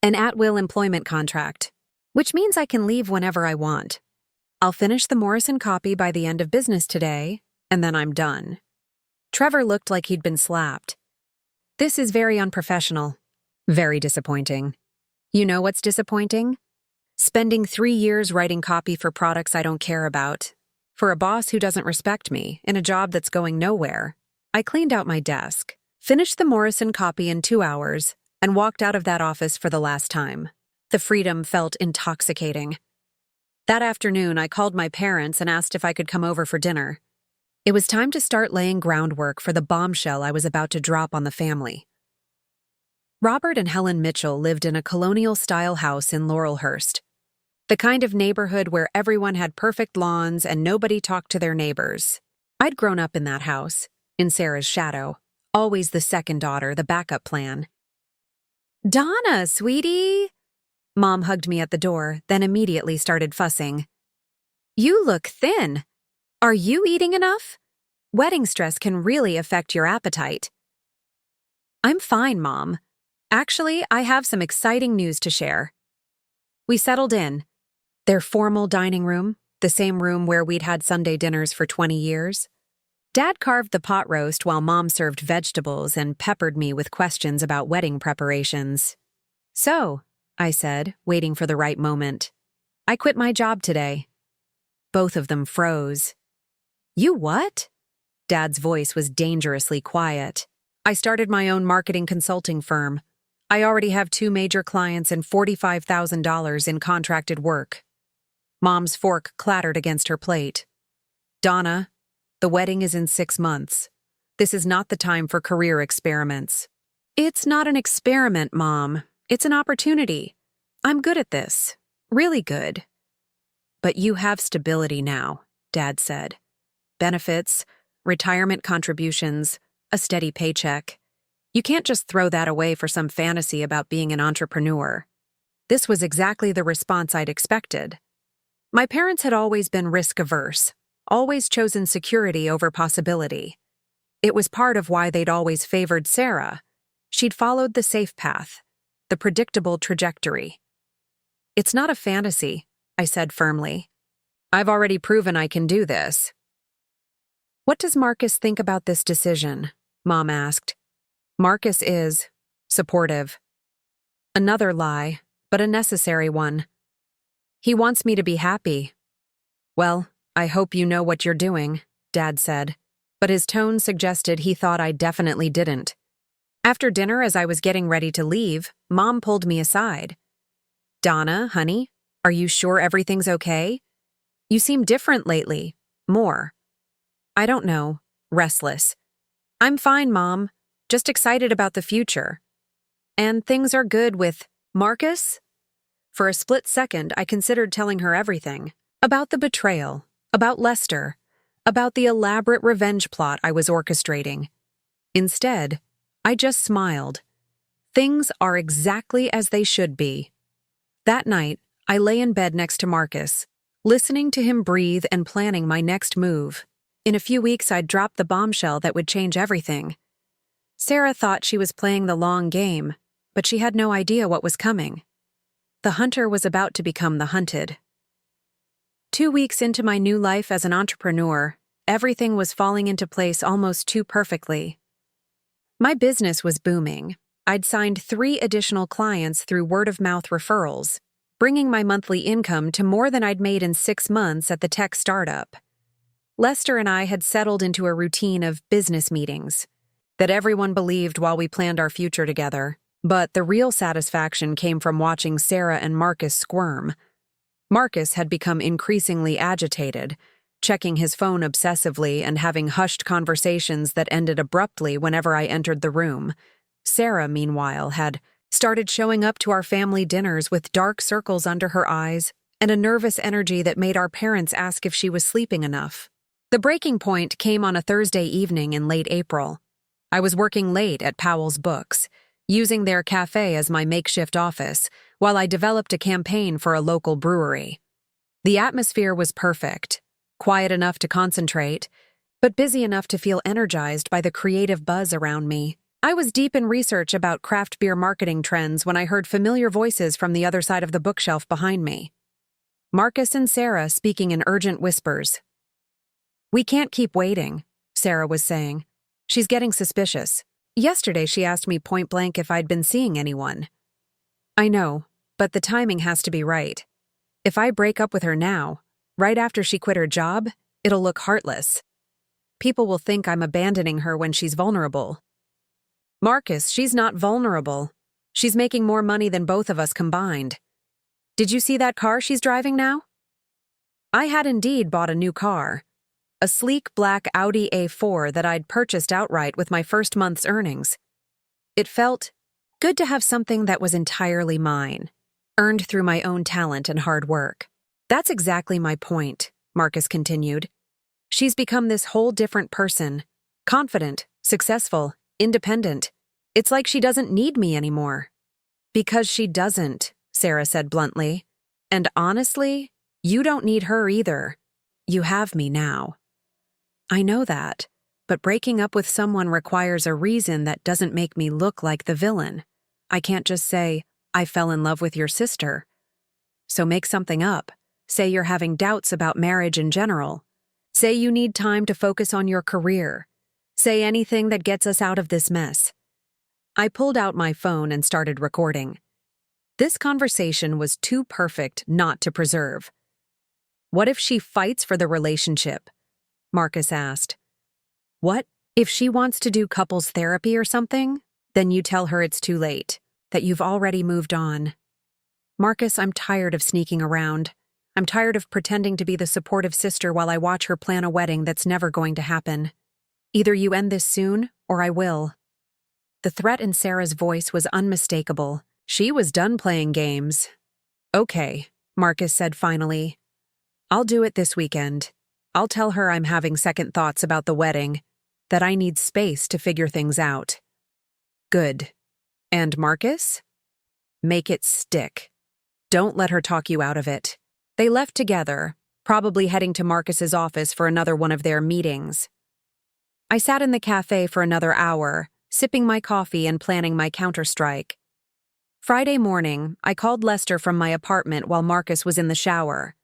An at-will employment contract, which means I can leave whenever I want. I'll finish the Morrison copy by the end of business today, and then I'm done. Trevor looked like he'd been slapped. This is very unprofessional. Very disappointing. You know what's disappointing? Spending 3 years writing copy for products I don't care about. For a boss who doesn't respect me, in a job that's going nowhere. I cleaned out my desk, finished the Morrison copy in 2 hours, and walked out of that office for the last time. The freedom felt intoxicating. That afternoon, I called my parents and asked if I could come over for dinner. It was time to start laying groundwork for the bombshell I was about to drop on the family. Robert and Helen Mitchell lived in a colonial-style house in Laurelhurst. The kind of neighborhood where everyone had perfect lawns and nobody talked to their neighbors. I'd grown up in that house, in Sarah's shadow, always the second daughter, the backup plan. Donna, sweetie! Mom hugged me at the door, then immediately started fussing. You look thin. Are you eating enough? Wedding stress can really affect your appetite. I'm fine, Mom. Actually, I have some exciting news to share. We settled in. Their formal dining room, the same room where we'd had Sunday dinners for 20 years. Dad carved the pot roast while Mom served vegetables and peppered me with questions about wedding preparations. So, I said, waiting for the right moment, I quit my job today. Both of them froze. You what? Dad's voice was dangerously quiet. I started my own marketing consulting firm. I already have 2 major clients and $45,000 in contracted work. Mom's fork clattered against her plate. Donna, the wedding is in 6 months. This is not the time for career experiments. It's not an experiment, Mom. It's an opportunity. I'm good at this. Really good. But you have stability now, Dad said. Benefits, retirement contributions, a steady paycheck. You can't just throw that away for some fantasy about being an entrepreneur. This was exactly the response I'd expected. My parents had always been risk-averse, always chosen security over possibility. It was part of why they'd always favored Sarah. She'd followed the safe path, the predictable trajectory. It's not a fantasy, I said firmly. I've already proven I can do this. What does Marcus think about this decision? Mom asked. Marcus is supportive. Another lie, but a necessary one. He wants me to be happy. Well, I hope you know what you're doing, Dad said, but his tone suggested he thought I definitely didn't. After dinner, as I was getting ready to leave, Mom pulled me aside. Donna, honey, are you sure everything's okay? You seem different lately. More. I don't know. Restless. I'm fine, Mom. Just excited about the future. And things are good with Marcus? For a split second, I considered telling her everything. About the betrayal, about Lester, about the elaborate revenge plot I was orchestrating. Instead, I just smiled. Things are exactly as they should be. That night, I lay in bed next to Marcus, listening to him breathe and planning my next move. In a few weeks, I'd drop the bombshell that would change everything. Sarah thought she was playing the long game, but she had no idea what was coming. The hunter was about to become the hunted. 2 weeks into my new life as an entrepreneur, everything was falling into place almost too perfectly. My business was booming. I'd signed 3 additional clients through word-of-mouth referrals, bringing my monthly income to more than I'd made in 6 months at the tech startup. Lester and I had settled into a routine of business meetings that everyone believed while we planned our future together, but the real satisfaction came from watching Sarah and Marcus squirm. Marcus had become increasingly agitated, checking his phone obsessively and having hushed conversations that ended abruptly whenever I entered the room. Sarah, meanwhile, had started showing up to our family dinners with dark circles under her eyes and a nervous energy that made our parents ask if she was sleeping enough. The breaking point came on a Thursday evening in late April. I was working late at Powell's Books, using their cafe as my makeshift office, while I developed a campaign for a local brewery. The atmosphere was perfect, quiet enough to concentrate, but busy enough to feel energized by the creative buzz around me. I was deep in research about craft beer marketing trends when I heard familiar voices from the other side of the bookshelf behind me. Marcus and Sarah speaking in urgent whispers. "We can't keep waiting," Sarah was saying. "She's getting suspicious. Yesterday she asked me point blank if I'd been seeing anyone." "I know, but the timing has to be right. If I break up with her now, right after she quit her job, it'll look heartless. People will think I'm abandoning her when she's vulnerable." "Marcus, she's not vulnerable. She's making more money than both of us combined. Did you see that car she's driving now?" I had indeed bought a new car. A sleek black Audi A4 that I'd purchased outright with my first month's earnings. It felt good to have something that was entirely mine, earned through my own talent and hard work. "That's exactly my point," Marcus continued. "She's become this whole different person. Confident, successful, independent. It's like she doesn't need me anymore." "Because she doesn't," Sarah said bluntly. "And honestly, you don't need her either. You have me now." "I know that, but breaking up with someone requires a reason that doesn't make me look like the villain. I can't just say, 'I fell in love with your sister.' So make something up. Say you're having doubts about marriage in general. Say you need time to focus on your career. Say anything that gets us out of this mess." I pulled out my phone and started recording. This conversation was too perfect not to preserve. "What if she fights for the relationship?" Marcus asked. "What if she wants to do couples therapy or something? Then you tell her it's too late, that you've already moved on." "Marcus, I'm tired of sneaking around. I'm tired of pretending to be the supportive sister while I watch her plan a wedding that's never going to happen. Either you end this soon, or I will." The threat in Sarah's voice was unmistakable. She was done playing games. "Okay," Marcus said finally. "I'll do it this weekend. I'll tell her I'm having second thoughts about the wedding, that I need space to figure things out." "Good. And Marcus? Make it stick. Don't let her talk you out of it." They left together, probably heading to Marcus's office for another one of their meetings. I sat in the cafe for another hour, sipping my coffee and planning my counterstrike. Friday morning, I called Lester from my apartment while Marcus was in the shower.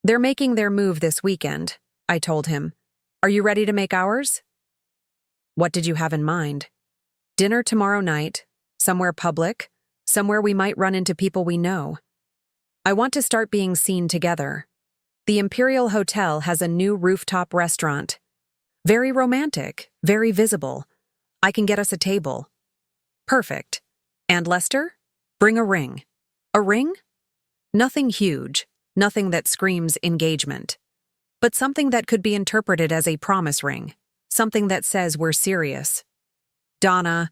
"They're making their move this weekend," I told him. "Are you ready to make ours?" "What did you have in mind?" "Dinner tomorrow night, somewhere public, somewhere we might run into people we know. I want to start being seen together. The Imperial Hotel has a new rooftop restaurant. Very romantic, very visible. I can get us a table." "Perfect. And Lester? Bring a ring." "A ring?" "Nothing huge, nothing that screams engagement. but something that could be interpreted as a promise ring, something that says we're serious. Donna,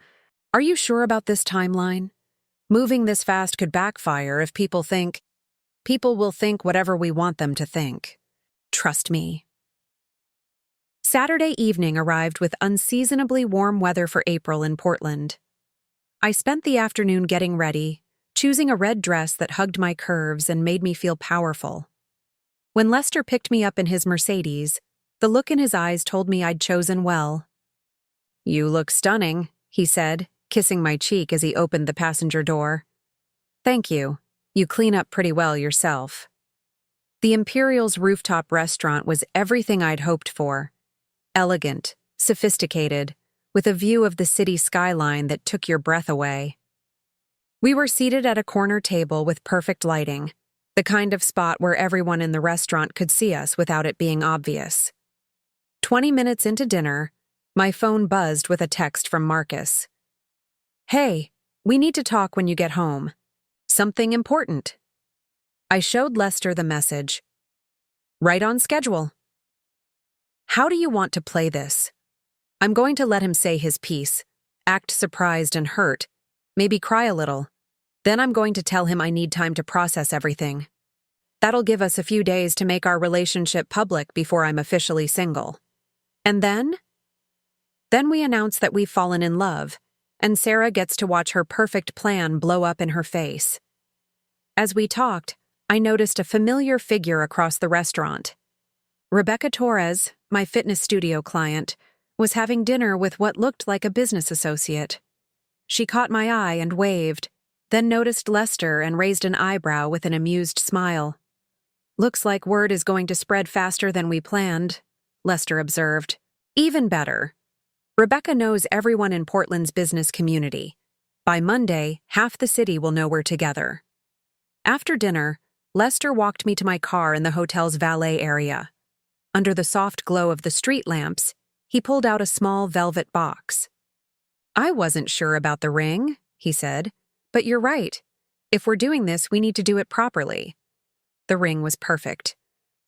are you sure about this timeline? Moving this fast could backfire if people will think whatever we want them to think. Trust me. Saturday evening arrived with unseasonably warm weather for April in Portland. I spent the afternoon getting ready, choosing a red dress that hugged my curves and made me feel powerful. When Lester picked me up in his Mercedes, the look in his eyes told me I'd chosen well. "You look stunning," he said, kissing my cheek as he opened the passenger door. "Thank you. You clean up pretty well yourself." The Imperial's rooftop restaurant was everything I'd hoped for. Elegant, sophisticated, with a view of the city skyline that took your breath away. We were seated at a corner table with perfect lighting, the kind of spot where everyone in the restaurant could see us without it being obvious. 20 minutes into dinner, my phone buzzed with a text from Marcus. "Hey, we need to talk when you get home. Something important." I showed Lester the message. "Right on schedule." How do you want to play this? I'm going to let him say his piece, act surprised and hurt, maybe cry a little. Then I'm going to tell him I need time to process everything. That'll give us a few days to make our relationship public before I'm officially single. And then? Then we announce that we've fallen in love, and Sarah gets to watch her perfect plan blow up in her face. As we talked, I noticed a familiar figure across the restaurant. Rebecca Torres, my fitness studio client, was having dinner with what looked like a business associate. She caught my eye and waved, then noticed Lester and raised an eyebrow with an amused smile. "Looks like word is going to spread faster than we planned," Lester observed. "Even better. Rebecca knows everyone in Portland's business community. By Monday, half the city will know we're together." After dinner, Lester walked me to my car in the hotel's valet area. Under the soft glow of the street lamps, he pulled out a small velvet box. "I wasn't sure about the ring," he said, "but you're right. If we're doing this, we need to do it properly." The ring was perfect.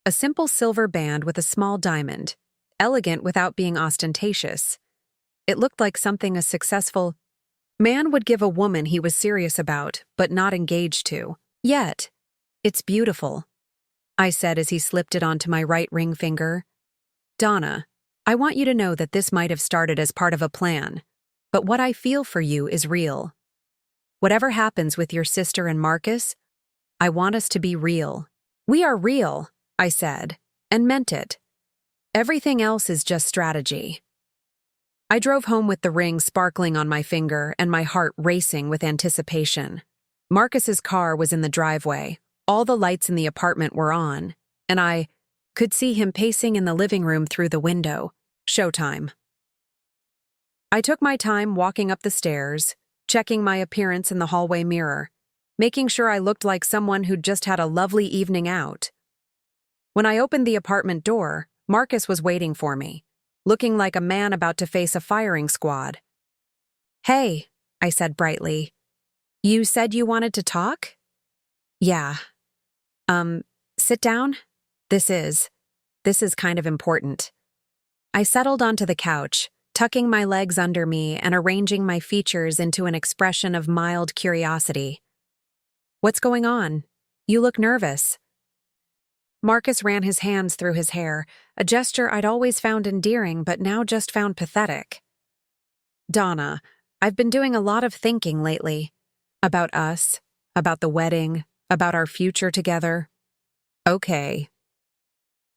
A simple silver band with a small diamond, elegant without being ostentatious. It looked like something a successful man would give a woman he was serious about, but not engaged to. Yet, it's beautiful, I said as he slipped it onto my right ring finger. "Donna, I want you to know that this might have started as part of a plan, but what I feel for you is real. Whatever happens with your sister and Marcus, I want us to be real. We are real," I said, and meant it. Everything else is just strategy. I drove home with the ring sparkling on my finger and my heart racing with anticipation. Marcus's car was in the driveway. All the lights in the apartment were on, and I could see him pacing in the living room through the window. Showtime. I took my time walking up the stairs, checking my appearance in the hallway mirror, making sure I looked like someone who'd just had a lovely evening out. When I opened the apartment door, Marcus was waiting for me, looking like a man about to face a firing squad. "Hey," I said brightly. "You said you wanted to talk?" "Yeah. Sit down? This is kind of important." I settled onto the couch, tucking my legs under me and arranging my features into an expression of mild curiosity. "What's going on? You look nervous." Marcus ran his hands through his hair, a gesture I'd always found endearing but now just found pathetic. "Donna, I've been doing a lot of thinking lately. About us, about the wedding, about our future together." "Okay."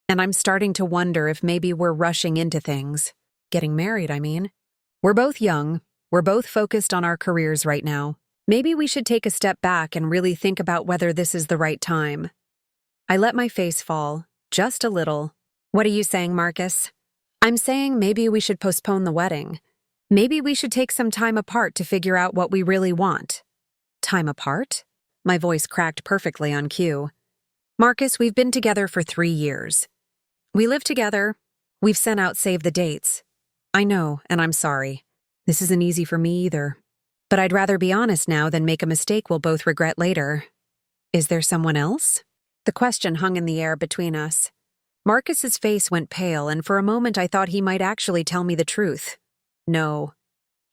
"And I'm starting to wonder if maybe we're rushing into things. Getting married, I mean. We're both young. We're both focused on our careers right now. Maybe we should take a step back and really think about whether this is the right time." I let my face fall, just a little. "What are you saying, Marcus?" "I'm saying maybe we should postpone the wedding. Maybe we should take some time apart to figure out what we really want." "Time apart?" My voice cracked perfectly on cue. "Marcus, we've been together for 3 years. We live together. We've sent out save the dates. I know, and I'm sorry. This isn't easy for me either. But I'd rather be honest now than make a mistake we'll both regret later. Is there someone else?" The question hung in the air between us. Marcus's face went pale, and for a moment I thought he might actually tell me the truth. "No,"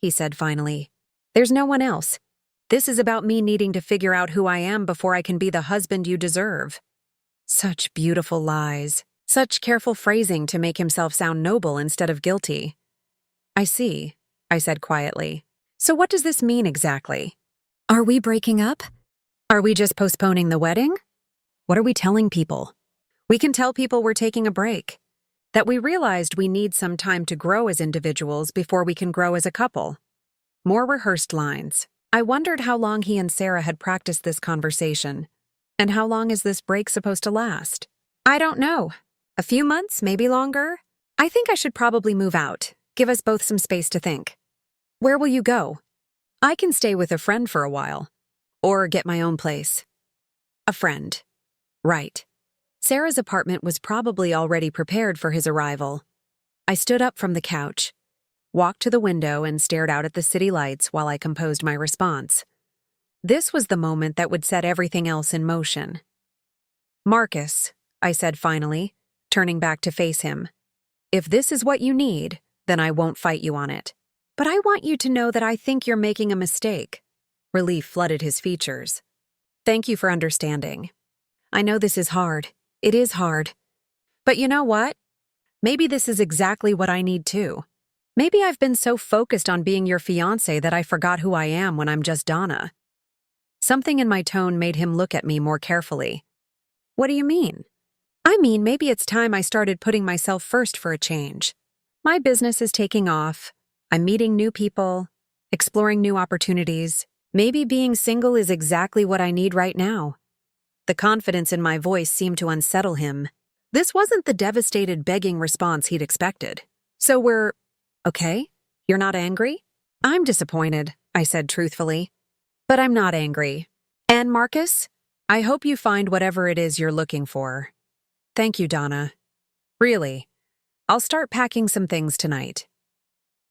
he said finally. "There's no one else. This is about me needing to figure out who I am before I can be the husband you deserve." Such beautiful lies. Such careful phrasing to make himself sound noble instead of guilty. "I see," I said quietly. "So what does this mean exactly? Are we breaking up? Are we just postponing the wedding? What are we telling people? We can tell people we're taking a break. That we realized we need some time to grow as individuals before we can grow as a couple." More rehearsed lines. I wondered how long he and Sarah had practiced this conversation. And how long is this break supposed to last? "I don't know. A few months, maybe longer. I think I should probably move out. Give us both some space to think." "Where will you go?" "I can stay with a friend for a while. Or get my own place." A friend. Right. Sarah's apartment was probably already prepared for his arrival. I stood up from the couch, walked to the window, and stared out at the city lights while I composed my response. This was the moment that would set everything else in motion. "Marcus," I said finally, turning back to face him, "if this is what you need, then I won't fight you on it. But I want you to know that I think you're making a mistake." Relief flooded his features. "Thank you for understanding. I know this is hard. It is hard. But you know what? Maybe this is exactly what I need too. Maybe I've been so focused on being your fiancé that I forgot who I am when I'm just Donna." Something in my tone made him look at me more carefully. "What do you mean?" "I mean, maybe it's time I started putting myself first for a change. My business is taking off. I'm meeting new people, exploring new opportunities. Maybe being single is exactly what I need right now." The confidence in my voice seemed to unsettle him. This wasn't the devastated, begging response he'd expected. "So we're okay? You're not angry?" "I'm disappointed," I said truthfully. "But I'm not angry. And Marcus, I hope you find whatever it is you're looking for." "Thank you, Donna. Really. I'll start packing some things tonight."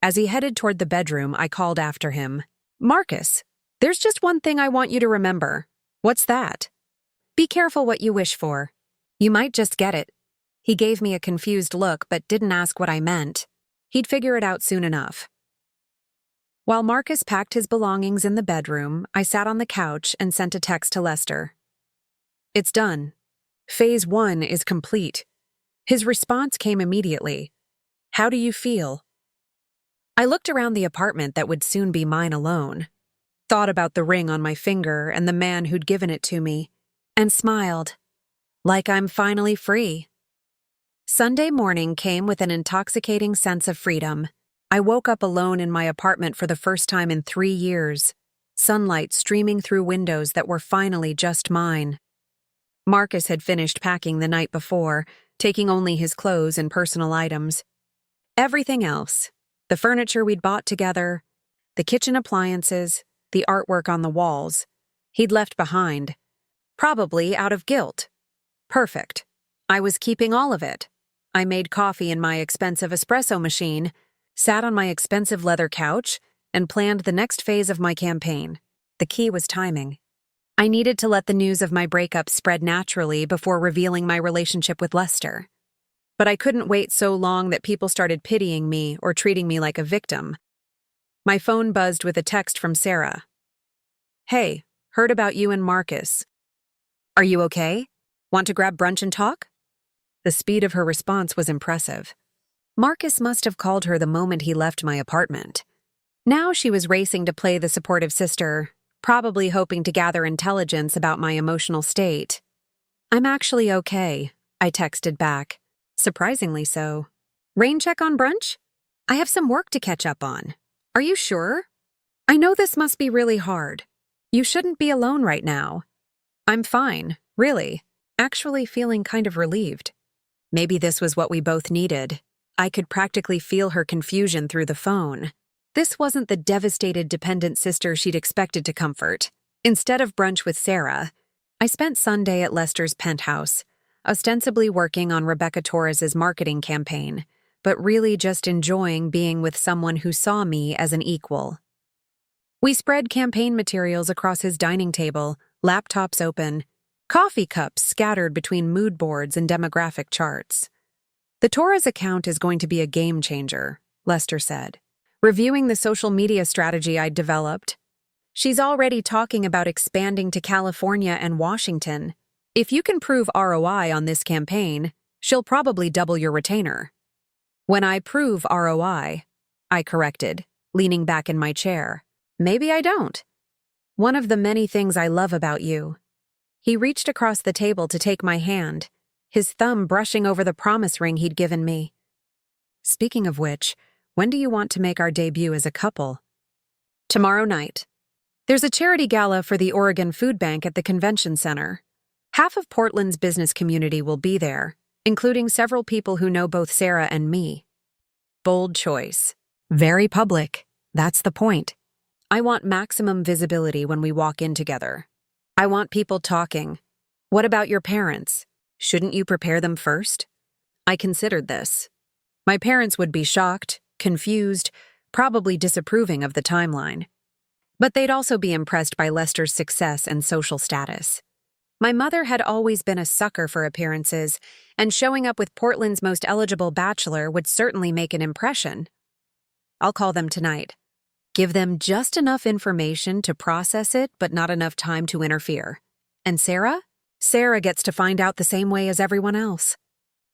As he headed toward the bedroom, I called after him. "Marcus, there's just one thing I want you to remember." "What's that?" "Be careful what you wish for. You might just get it." He gave me a confused look but didn't ask what I meant. He'd figure it out soon enough. While Marcus packed his belongings in the bedroom, I sat on the couch and sent a text to Lester. "It's done. Phase 1 is complete." His response came immediately. "How do you feel?" I looked around the apartment that would soon be mine alone, thought about the ring on my finger and the man who'd given it to me, and smiled, like I'm finally free. Sunday morning came with an intoxicating sense of freedom. I woke up alone in my apartment for the first time in 3 years, sunlight streaming through windows that were finally just mine. Marcus had finished packing the night before, taking only his clothes and personal items. Everything else, the furniture we'd bought together, the kitchen appliances, the artwork on the walls, he'd left behind, probably out of guilt. Perfect. I was keeping all of it. I made coffee in my expensive espresso machine, sat on my expensive leather couch, and planned the next phase of my campaign. The key was timing. I needed to let the news of my breakup spread naturally before revealing my relationship with Lester. But I couldn't wait so long that people started pitying me or treating me like a victim. My phone buzzed with a text from Sarah. "Hey, heard about you and Marcus. Are you okay? Want to grab brunch and talk?" The speed of her response was impressive. Marcus must have called her the moment he left my apartment. Now she was racing to play the supportive sister, probably hoping to gather intelligence about my emotional state. "I'm actually okay," I texted back. Surprisingly so. "Rain check on brunch? I have some work to catch up on. Are you sure? I know this must be really hard. You shouldn't be alone right now." "I'm fine, really. Actually feeling kind of relieved." Maybe this was what we both needed. I could practically feel her confusion through the phone. This wasn't the devastated, dependent sister she'd expected to comfort. Instead of brunch with Sarah, I spent Sunday at Lester's penthouse, ostensibly working on Rebecca Torres's marketing campaign, but really just enjoying being with someone who saw me as an equal. We spread campaign materials across his dining table, laptops open, coffee cups scattered between mood boards and demographic charts. The Torah's account is going to be a game changer, Lester said, reviewing the social media strategy I'd developed. She's already talking about expanding to California and Washington. If you can prove ROI on this campaign, she'll probably double your retainer. When I prove ROI, I corrected, leaning back in my chair. Maybe I don't. One of the many things I love about you. He reached across the table to take my hand, his thumb brushing over the promise ring he'd given me. Speaking of which, when do you want to make our debut as a couple? Tomorrow night. There's a charity gala for the Oregon Food Bank at the convention center. Half of Portland's business community will be there, including several people who know both Sarah and me. Bold choice. Very public. That's the point. I want maximum visibility when we walk in together. I want people talking. What about your parents? Shouldn't you prepare them first? I considered this. My parents would be shocked, confused, probably disapproving of the timeline. But they'd also be impressed by Lester's success and social status. My mother had always been a sucker for appearances, and showing up with Portland's most eligible bachelor would certainly make an impression. I'll call them tonight. Give them just enough information to process it, but not enough time to interfere. And Sarah? Sarah gets to find out the same way as everyone else.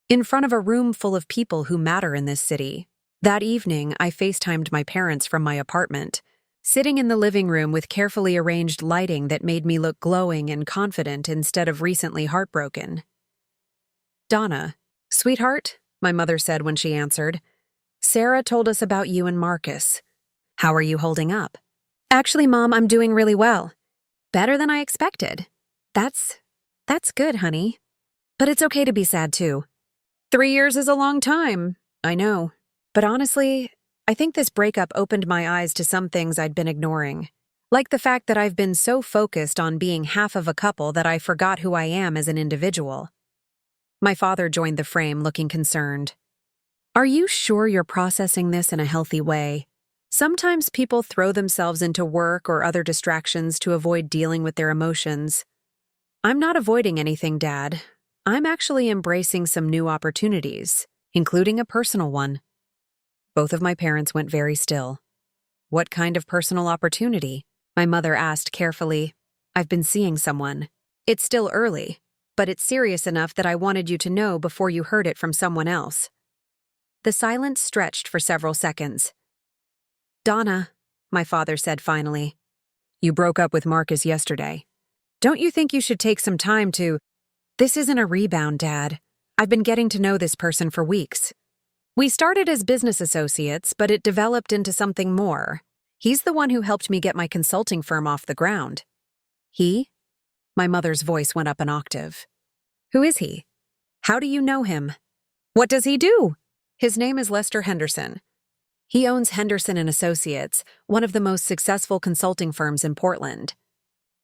In front of a room full of people who matter in this city. That evening, I FaceTimed my parents from my apartment, sitting in the living room with carefully arranged lighting that made me look glowing and confident instead of recently heartbroken. Donna, sweetheart, my mother said when she answered, Sarah told us about you and Marcus. How are you holding up? Actually, Mom, I'm doing really well. Better than I expected. That's good, honey. But it's okay to be sad, too. 3 years is a long time, I know. But honestly, I think this breakup opened my eyes to some things I'd been ignoring. Like the fact that I've been so focused on being half of a couple that I forgot who I am as an individual. My father joined the frame, looking concerned. Are you sure you're processing this in a healthy way? Sometimes people throw themselves into work or other distractions to avoid dealing with their emotions. I'm not avoiding anything, Dad. I'm actually embracing some new opportunities, including a personal one. Both of my parents went very still. What kind of personal opportunity? My mother asked carefully. I've been seeing someone. It's still early, but it's serious enough that I wanted you to know before you heard it from someone else. The silence stretched for several seconds. Donna, my father said finally. You broke up with Marcus yesterday. Don't you think you should take some time to... This isn't a rebound, Dad. I've been getting to know this person for weeks. We started as business associates, but it developed into something more. He's the one who helped me get my consulting firm off the ground. He? My mother's voice went up an octave. Who is he? How do you know him? What does he do? His name is Lester Henderson. He owns Henderson and Associates, one of the most successful consulting firms in Portland.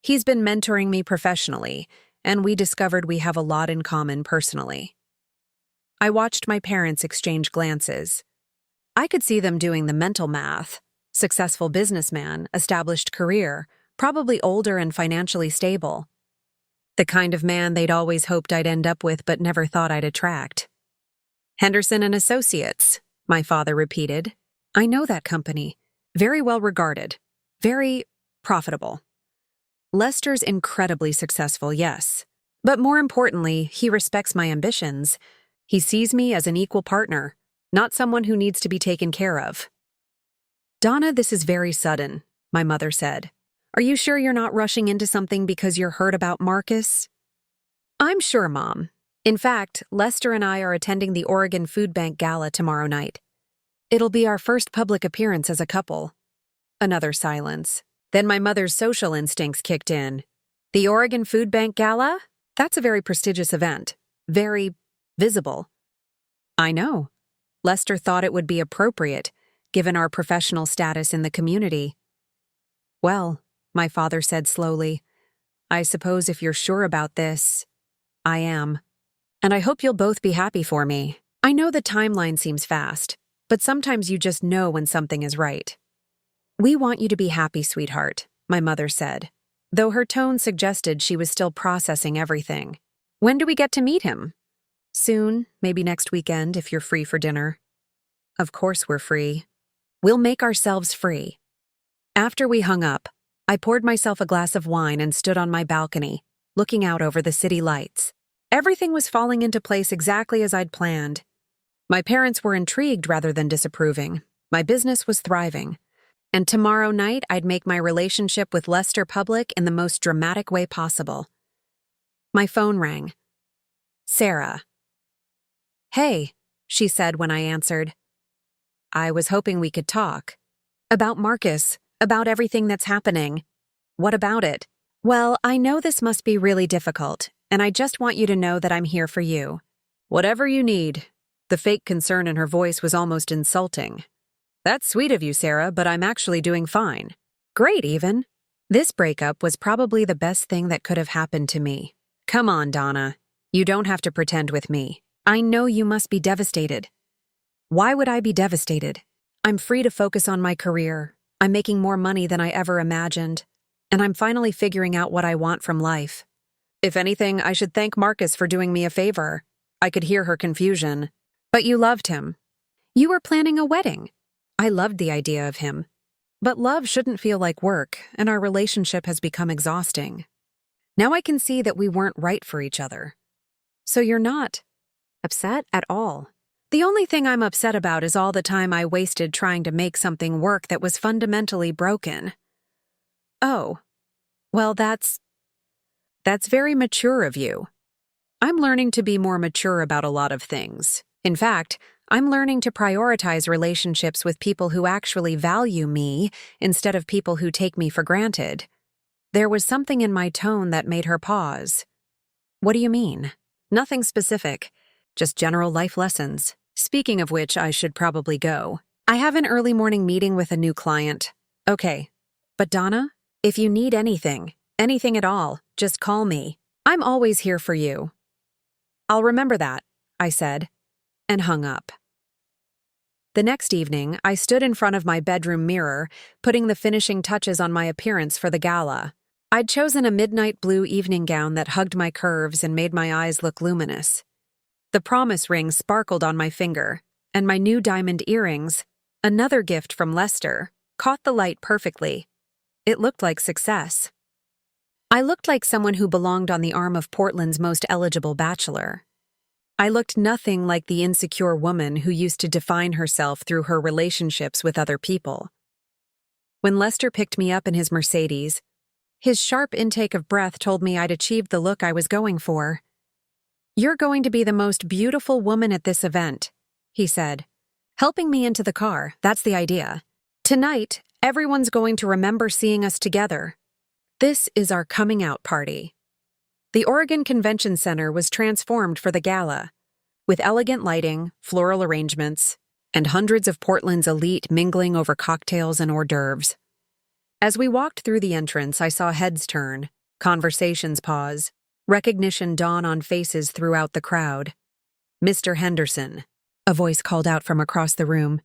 He's been mentoring me professionally, and we discovered we have a lot in common personally. I watched my parents exchange glances. I could see them doing the mental math. Successful businessman, established career, probably older and financially stable. The kind of man they'd always hoped I'd end up with but never thought I'd attract. Henderson and Associates, my father repeated. I know that company. Very well regarded. Very profitable. Lester's incredibly successful, yes. But more importantly, he respects my ambitions. He sees me as an equal partner, not someone who needs to be taken care of. Donna, this is very sudden, my mother said. Are you sure you're not rushing into something because you're hurt about Marcus? I'm sure, Mom. In fact, Lester and I are attending the Oregon Food Bank Gala tomorrow night. It'll be our first public appearance as a couple. Another silence. Then my mother's social instincts kicked in. The Oregon Food Bank Gala? That's a very prestigious event. Very visible. I know. Lester thought it would be appropriate, given our professional status in the community. Well, my father said slowly, I suppose if you're sure about this, I am. And I hope you'll both be happy for me. I know the timeline seems fast, but sometimes you just know when something is right. We want you to be happy, sweetheart, my mother said, though her tone suggested she was still processing everything. When do we get to meet him? Soon, maybe next weekend if you're free for dinner. Of course we're free. We'll make ourselves free. After we hung up, I poured myself a glass of wine and stood on my balcony, looking out over the city lights. Everything was falling into place exactly as I'd planned. My parents were intrigued rather than disapproving. My business was thriving. And tomorrow night, I'd make my relationship with Lester public in the most dramatic way possible. My phone rang. Sarah. "Hey," she said when I answered. "I was hoping we could talk. About Marcus, about everything that's happening. What about it?" "Well, I know this must be really difficult, and I just want you to know that I'm here for you." "Whatever you need." The fake concern in her voice was almost insulting. "That's sweet of you, Sarah, but I'm actually doing fine." "Great, even." This breakup was probably the best thing that could have happened to me. "Come on, Donna. You don't have to pretend with me. I know you must be devastated." "Why would I be devastated? I'm free to focus on my career. I'm making more money than I ever imagined. And I'm finally figuring out what I want from life." "If anything, I should thank Marcus for doing me a favor." I could hear her confusion. "But you loved him. You were planning a wedding." I loved the idea of him. But love shouldn't feel like work, and our relationship has become exhausting. Now I can see that we weren't right for each other. "So you're not upset at all?" "The only thing I'm upset about is all the time I wasted trying to make something work that was fundamentally broken." "Oh, well, that's very mature of you." I'm learning to be more mature about a lot of things. In fact, I'm learning to prioritize relationships with people who actually value me instead of people who take me for granted. There was something in my tone that made her pause. "What do you mean?" "Nothing specific, just general life lessons. Speaking of which, I should probably go. I have an early morning meeting with a new client." "Okay. But Donna, if you need anything at all, just call me. I'm always here for you." "I'll remember that," I said, and hung up. The next evening, I stood in front of my bedroom mirror, putting the finishing touches on my appearance for the gala. I'd chosen a midnight blue evening gown that hugged my curves and made my eyes look luminous. The promise ring sparkled on my finger, and my new diamond earrings, another gift from Lester, caught the light perfectly. It looked like success. I looked like someone who belonged on the arm of Portland's most eligible bachelor. I looked nothing like the insecure woman who used to define herself through her relationships with other people. When Lester picked me up in his Mercedes, his sharp intake of breath told me I'd achieved the look I was going for. "You're going to be the most beautiful woman at this event," he said, helping me into the car. "That's the idea. Tonight, everyone's going to remember seeing us together. This is our coming out party." The Oregon Convention Center was transformed for the gala, with elegant lighting, floral arrangements, and hundreds of Portland's elite mingling over cocktails and hors d'oeuvres. As we walked through the entrance, I saw heads turn, conversations pause, recognition dawn on faces throughout the crowd. "Mr. Henderson," a voice called out from across the room.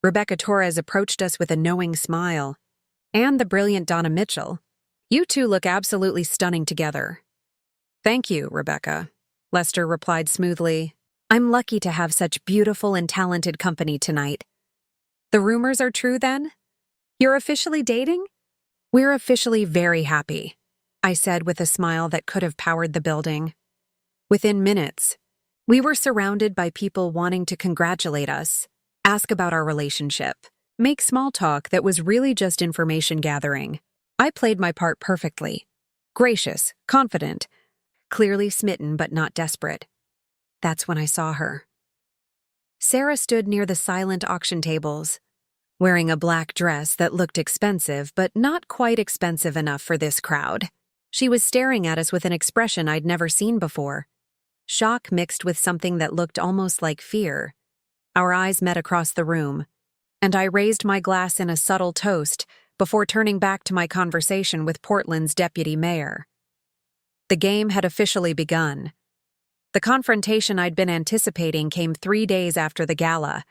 Rebecca Torres approached us with a knowing smile. "And the brilliant Donna Mitchell. You two look absolutely stunning together." "Thank you, Rebecca," Lester replied smoothly. "I'm lucky to have such beautiful and talented company tonight." "The rumors are true, then? You're officially dating?" "We're officially very happy," I said with a smile that could have powered the building. Within minutes, we were surrounded by people wanting to congratulate us, ask about our relationship, make small talk that was really just information gathering. I played my part perfectly. Gracious, confident, clearly smitten but not desperate. That's when I saw her. Sarah stood near the silent auction tables, wearing a black dress that looked expensive but not quite expensive enough for this crowd. She was staring at us with an expression I'd never seen before. Shock mixed with something that looked almost like fear. Our eyes met across the room, and I raised my glass in a subtle toast before turning back to my conversation with Portland's deputy mayor. The game had officially begun. The confrontation I'd been anticipating came 3 days after the gala,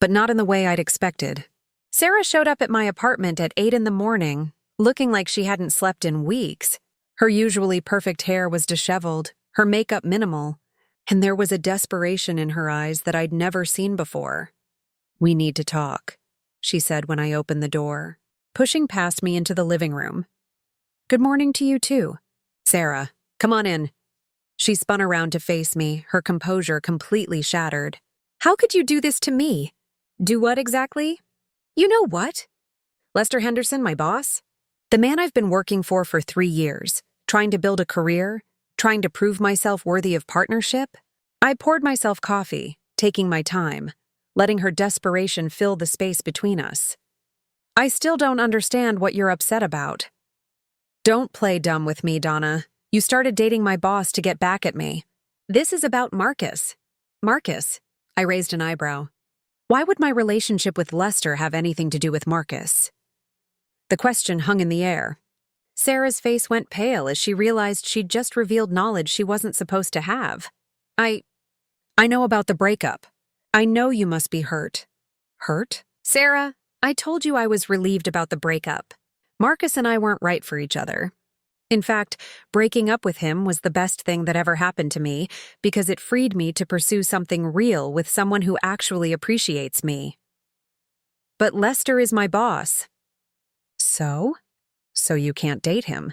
but not in the way I'd expected. Sarah showed up at my apartment at 8 in the morning, looking like she hadn't slept in weeks. Her usually perfect hair was disheveled, her makeup minimal, and there was a desperation in her eyes that I'd never seen before. "We need to talk," she said when I opened the door, pushing past me into the living room. "Good morning to you too. Sarah, come on in." She spun around to face me, her composure completely shattered. "How could you do this to me?" "Do what exactly?" "You know what? Lester Henderson, my boss? The man I've been working for 3 years, trying to build a career, trying to prove myself worthy of partnership." I poured myself coffee, taking my time, letting her desperation fill the space between us. "I still don't understand what you're upset about." "Don't play dumb with me, Donna. You started dating my boss to get back at me. This is about Marcus." "Marcus?" I raised an eyebrow. Why would my relationship with Lester have anything to do with Marcus? The question hung in the air. Sarah's face went pale as she realized she'd just revealed knowledge she wasn't supposed to have. I know about the breakup. I know you must be hurt." "Hurt?" "Sarah, I told you I was relieved about the breakup. Marcus and I weren't right for each other. In fact, breaking up with him was the best thing that ever happened to me because it freed me to pursue something real with someone who actually appreciates me. But Lester is my boss." "So? So you can't date him?"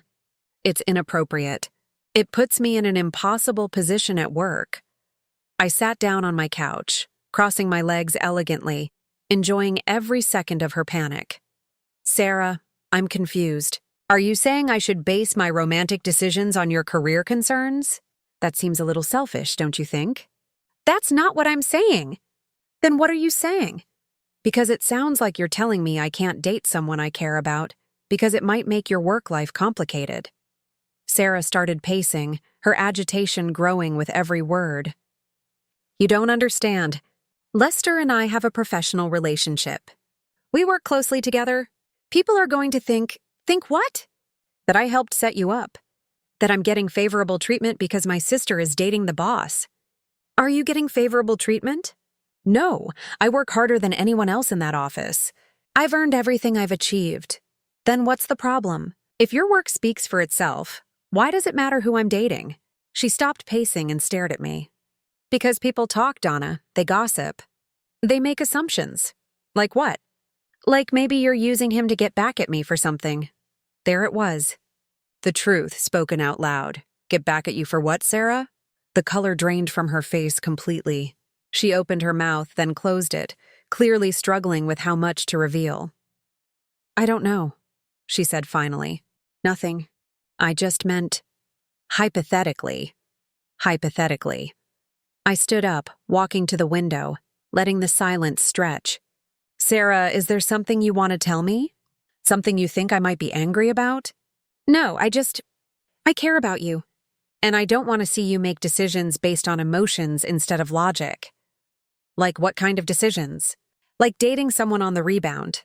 "It's inappropriate. It puts me in an impossible position at work." I sat down on my couch, crossing my legs elegantly, enjoying every second of her panic. "Sarah, I'm confused. Are you saying I should base my romantic decisions on your career concerns? That seems a little selfish, don't you think?" "That's not what I'm saying." "Then what are you saying?" "Because it sounds like you're telling me I can't date someone I care about because it might make your work life complicated." Sarah started pacing, her agitation growing with every word. "You don't understand. Lester and I have a professional relationship. We work closely together. People are going to think what? That I helped set you up. That I'm getting favorable treatment because my sister is dating the boss." "Are you getting favorable treatment?" "No, I work harder than anyone else in that office. I've earned everything I've achieved." "Then what's the problem? If your work speaks for itself, why does it matter who I'm dating?" She stopped pacing and stared at me. "Because people talk, Donna. They gossip. They make assumptions." "Like what?" "Like maybe you're using him to get back at me for something." There it was. The truth spoken out loud. "Get back at you for what, Sarah?" The color drained from her face completely. She opened her mouth, then closed it, clearly struggling with how much to reveal. "I don't know," she said finally. "Nothing. I just meant hypothetically." Hypothetically. I stood up, walking to the window, letting the silence stretch. "Sarah, is there something you want to tell me? Something you think I might be angry about?" "No, I care about you. And I don't want to see you make decisions based on emotions instead of logic." "Like what kind of decisions?" "Like dating someone on the rebound.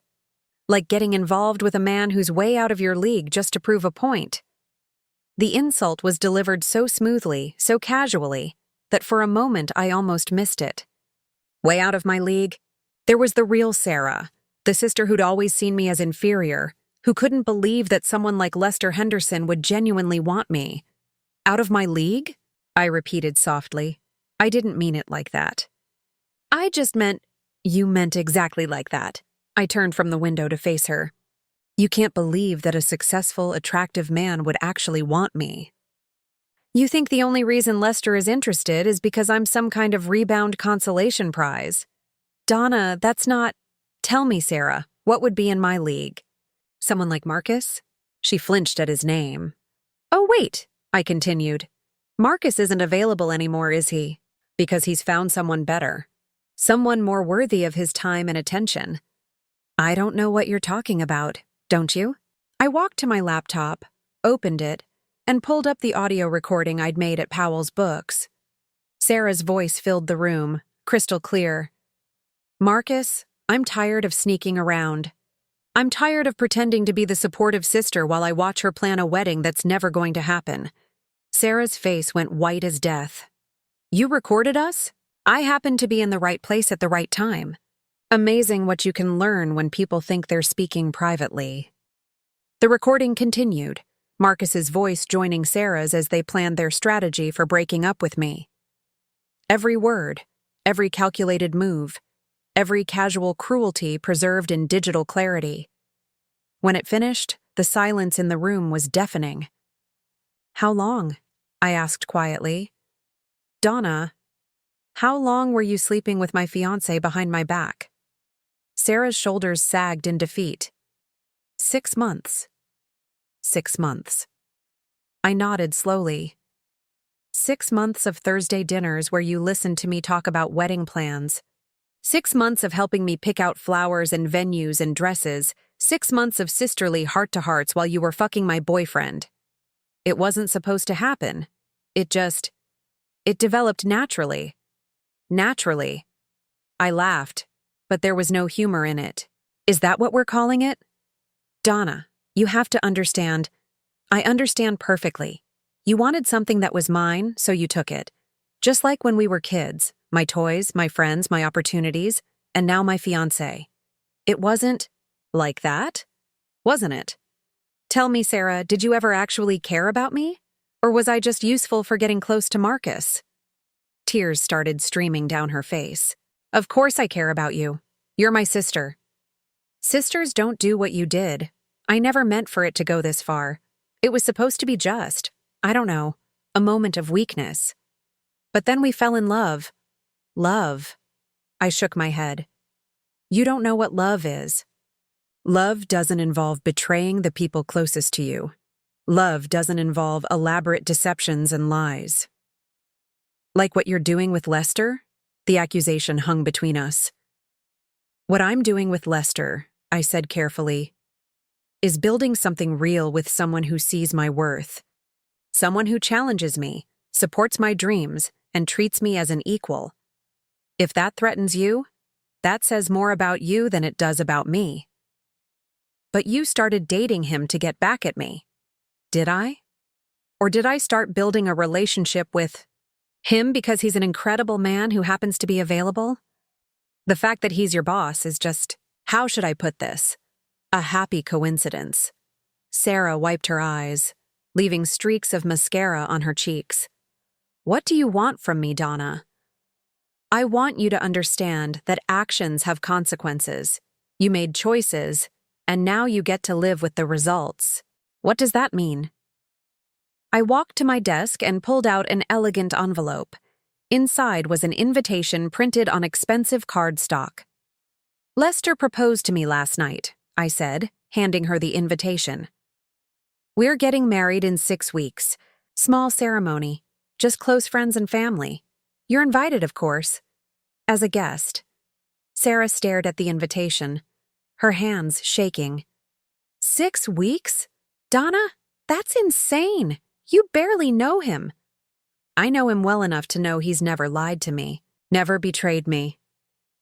Like getting involved with a man who's way out of your league just to prove a point." The insult was delivered so smoothly, so casually, that for a moment I almost missed it. Way out of my league? There was the real Sarah, the sister who'd always seen me as inferior, who couldn't believe that someone like Lester Henderson would genuinely want me. "Out of my league?" I repeated softly. "I didn't mean it like that." "I just meant—" "You meant exactly like that." I turned from the window to face her. "You can't believe that a successful, attractive man would actually want me. You think the only reason Lester is interested is because I'm some kind of rebound consolation prize. Donna, that's not— Tell me, Sarah, what would be in my league? Someone like Marcus?" She flinched at his name. "Oh, wait," I continued. "Marcus isn't available anymore, is he? Because he's found someone better. Someone more worthy of his time and attention." "I don't know what you're talking about, don't you?" I walked to my laptop, opened it, and pulled up the audio recording I'd made at Powell's Books. Sarah's voice filled the room, crystal clear. "Marcus, I'm tired of sneaking around. I'm tired of pretending to be the supportive sister while I watch her plan a wedding that's never going to happen." Sarah's face went white as death. "You recorded us? I happened to be in the right place at the right time." Amazing what you can learn when people think they're speaking privately. The recording continued, Marcus's voice joining Sarah's as they planned their strategy for breaking up with me. Every word, every calculated move, every casual cruelty preserved in digital clarity. When it finished, the silence in the room was deafening. "How long?" I asked quietly. "Donna, how long were you sleeping with my fiancé behind my back?" Sarah's shoulders sagged in defeat. 6 months. 6 months. I nodded slowly. 6 months of Thursday dinners where you listened to me talk about wedding plans. 6 months of helping me pick out flowers and venues and dresses. 6 months of sisterly heart-to-hearts while you were fucking my boyfriend. It wasn't supposed to happen. It developed naturally. Naturally. I laughed, but there was no humor in it. "Is that what we're calling it?" "Donna, you have to understand. I understand perfectly. You wanted something that was mine, so you took it. Just like when we were kids, my toys, my friends, my opportunities, and now my fiancé. It wasn't like that, wasn't it? Tell me, Sarah, did you ever actually care about me? Or was I just useful for getting close to Marcus?" Tears started streaming down her face. "Of course I care about you. You're my sister. Sisters don't do what you did. I never meant for it to go this far. It was supposed to be just, I don't know, a moment of weakness. But then we fell in love. Love." I shook my head. "You don't know what love is. Love doesn't involve betraying the people closest to you. Love doesn't involve elaborate deceptions and lies. Like what you're doing with Lester?" The accusation hung between us. "What I'm doing with Lester," I said carefully, "is building something real with someone who sees my worth. Someone who challenges me, supports my dreams, and treats me as an equal. If that threatens you, that says more about you than it does about me." "But you started dating him to get back at me. Did I? Or did I start building a relationship with him because he's an incredible man who happens to be available? The fact that he's your boss is just, how should I put this? A happy coincidence." Sarah wiped her eyes, leaving streaks of mascara on her cheeks. "What do you want from me, Donna?" "I want you to understand that actions have consequences. You made choices, and now you get to live with the results. What does that mean?" I walked to my desk and pulled out an elegant envelope. Inside was an invitation printed on expensive cardstock. "Lester proposed to me last night," I said, handing her the invitation. "We're getting married in 6 weeks. Small ceremony. Just close friends and family. You're invited, of course. As a guest." Sarah stared at the invitation, her hands shaking. 6 weeks? Donna, that's insane. You barely know him." "I know him well enough to know he's never lied to me, never betrayed me,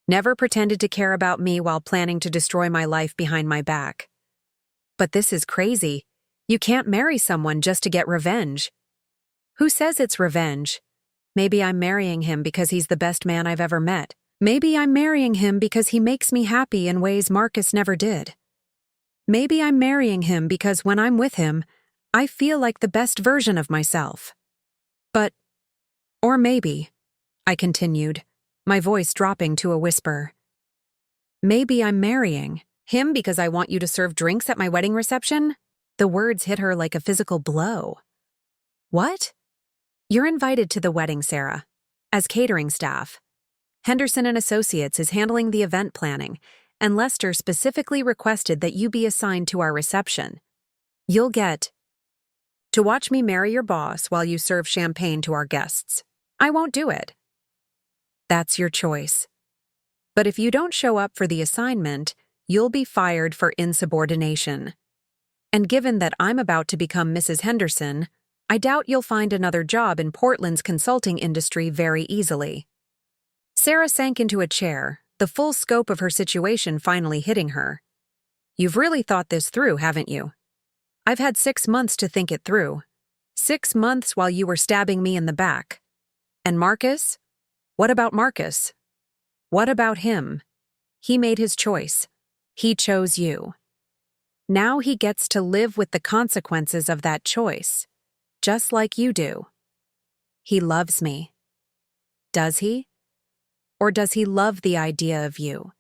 never pretended to care about me while planning to destroy my life behind my back. But this is crazy. You can't marry someone just to get revenge." "Who says it's revenge? Maybe I'm marrying him because he's the best man I've ever met. Maybe I'm marrying him because he makes me happy in ways Marcus never did. Maybe I'm marrying him because when I'm with him, I feel like the best version of myself. Or maybe," I continued, my voice dropping to a whisper, "maybe I'm marrying him because I want you to serve drinks at my wedding reception?" The words hit her like a physical blow. "What?" "You're invited to the wedding, Sarah, as catering staff. Henderson and Associates is handling the event planning, and Lester specifically requested that you be assigned to our reception. You'll get to watch me marry your boss while you serve champagne to our guests. I won't do it. That's your choice. But if you don't show up for the assignment, you'll be fired for insubordination. And given that I'm about to become Mrs. Henderson, I doubt you'll find another job in Portland's consulting industry very easily." Sarah sank into a chair, the full scope of her situation finally hitting her. "You've really thought this through, haven't you? I've had 6 months to think it through. 6 months while you were stabbing me in the back. And Marcus? What about Marcus? What about him? He made his choice. He chose you. Now he gets to live with the consequences of that choice, just like you do. He loves me. Does he? Or does he love the idea of you?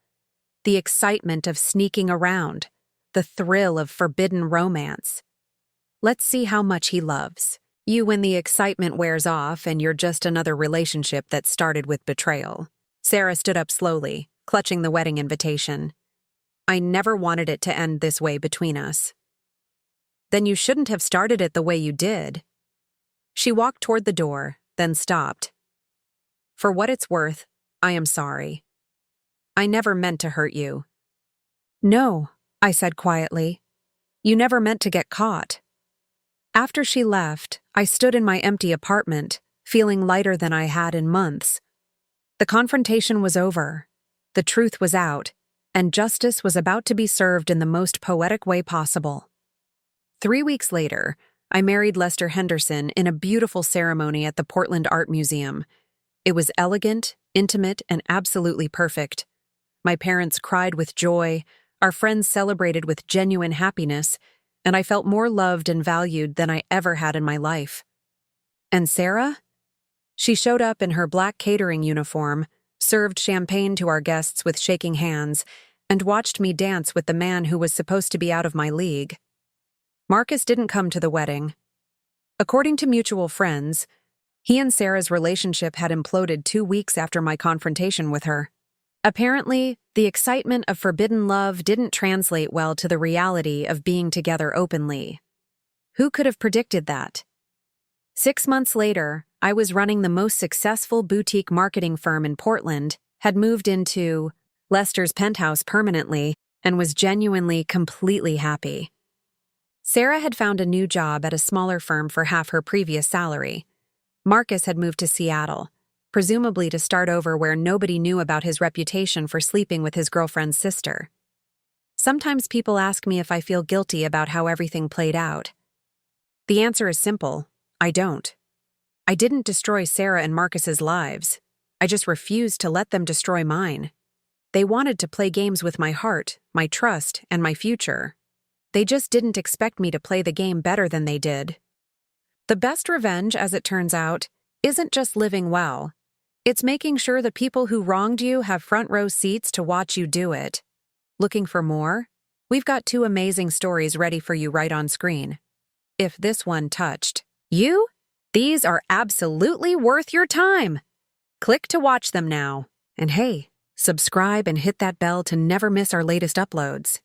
The excitement of sneaking around, the thrill of forbidden romance. Let's see how much he loves you when the excitement wears off and you're just another relationship that started with betrayal. Sarah stood up slowly, clutching the wedding invitation. I never wanted it to end this way between us. Then you shouldn't have started it the way you did. She walked toward the door, then stopped. For what it's worth, I am sorry. I never meant to hurt you. No, I said quietly. You never meant to get caught. After she left, I stood in my empty apartment, feeling lighter than I had in months. The confrontation was over. The truth was out, and justice was about to be served in the most poetic way possible. 3 weeks later, I married Lester Henderson in a beautiful ceremony at the Portland Art Museum. It was elegant, intimate, and absolutely perfect. My parents cried with joy, our friends celebrated with genuine happiness, and I felt more loved and valued than I ever had in my life. And Sarah? She showed up in her black catering uniform, served champagne to our guests with shaking hands, and watched me dance with the man who was supposed to be out of my league. Marcus didn't come to the wedding. According to mutual friends, he and Sarah's relationship had imploded 2 weeks after my confrontation with her. Apparently, the excitement of forbidden love didn't translate well to the reality of being together openly. Who could have predicted that? 6 months later, I was running the most successful boutique marketing firm in Portland, had moved into Lester's penthouse permanently, and was genuinely, completely happy. Sarah had found a new job at a smaller firm for half her previous salary. Marcus had moved to Seattle, presumably to start over where nobody knew about his reputation for sleeping with his girlfriend's sister. Sometimes people ask me if I feel guilty about how everything played out. The answer is simple: I don't. I didn't destroy Sarah and Marcus's lives. I just refused to let them destroy mine. They wanted to play games with my heart, my trust, and my future. They just didn't expect me to play the game better than they did. The best revenge, as it turns out, isn't just living well. It's making sure the people who wronged you have front row seats to watch you do it. Looking for more? We've got 2 amazing stories ready for you right on screen. If this one touched you, these are absolutely worth your time. Click to watch them now. And hey, subscribe and hit that bell to never miss our latest uploads.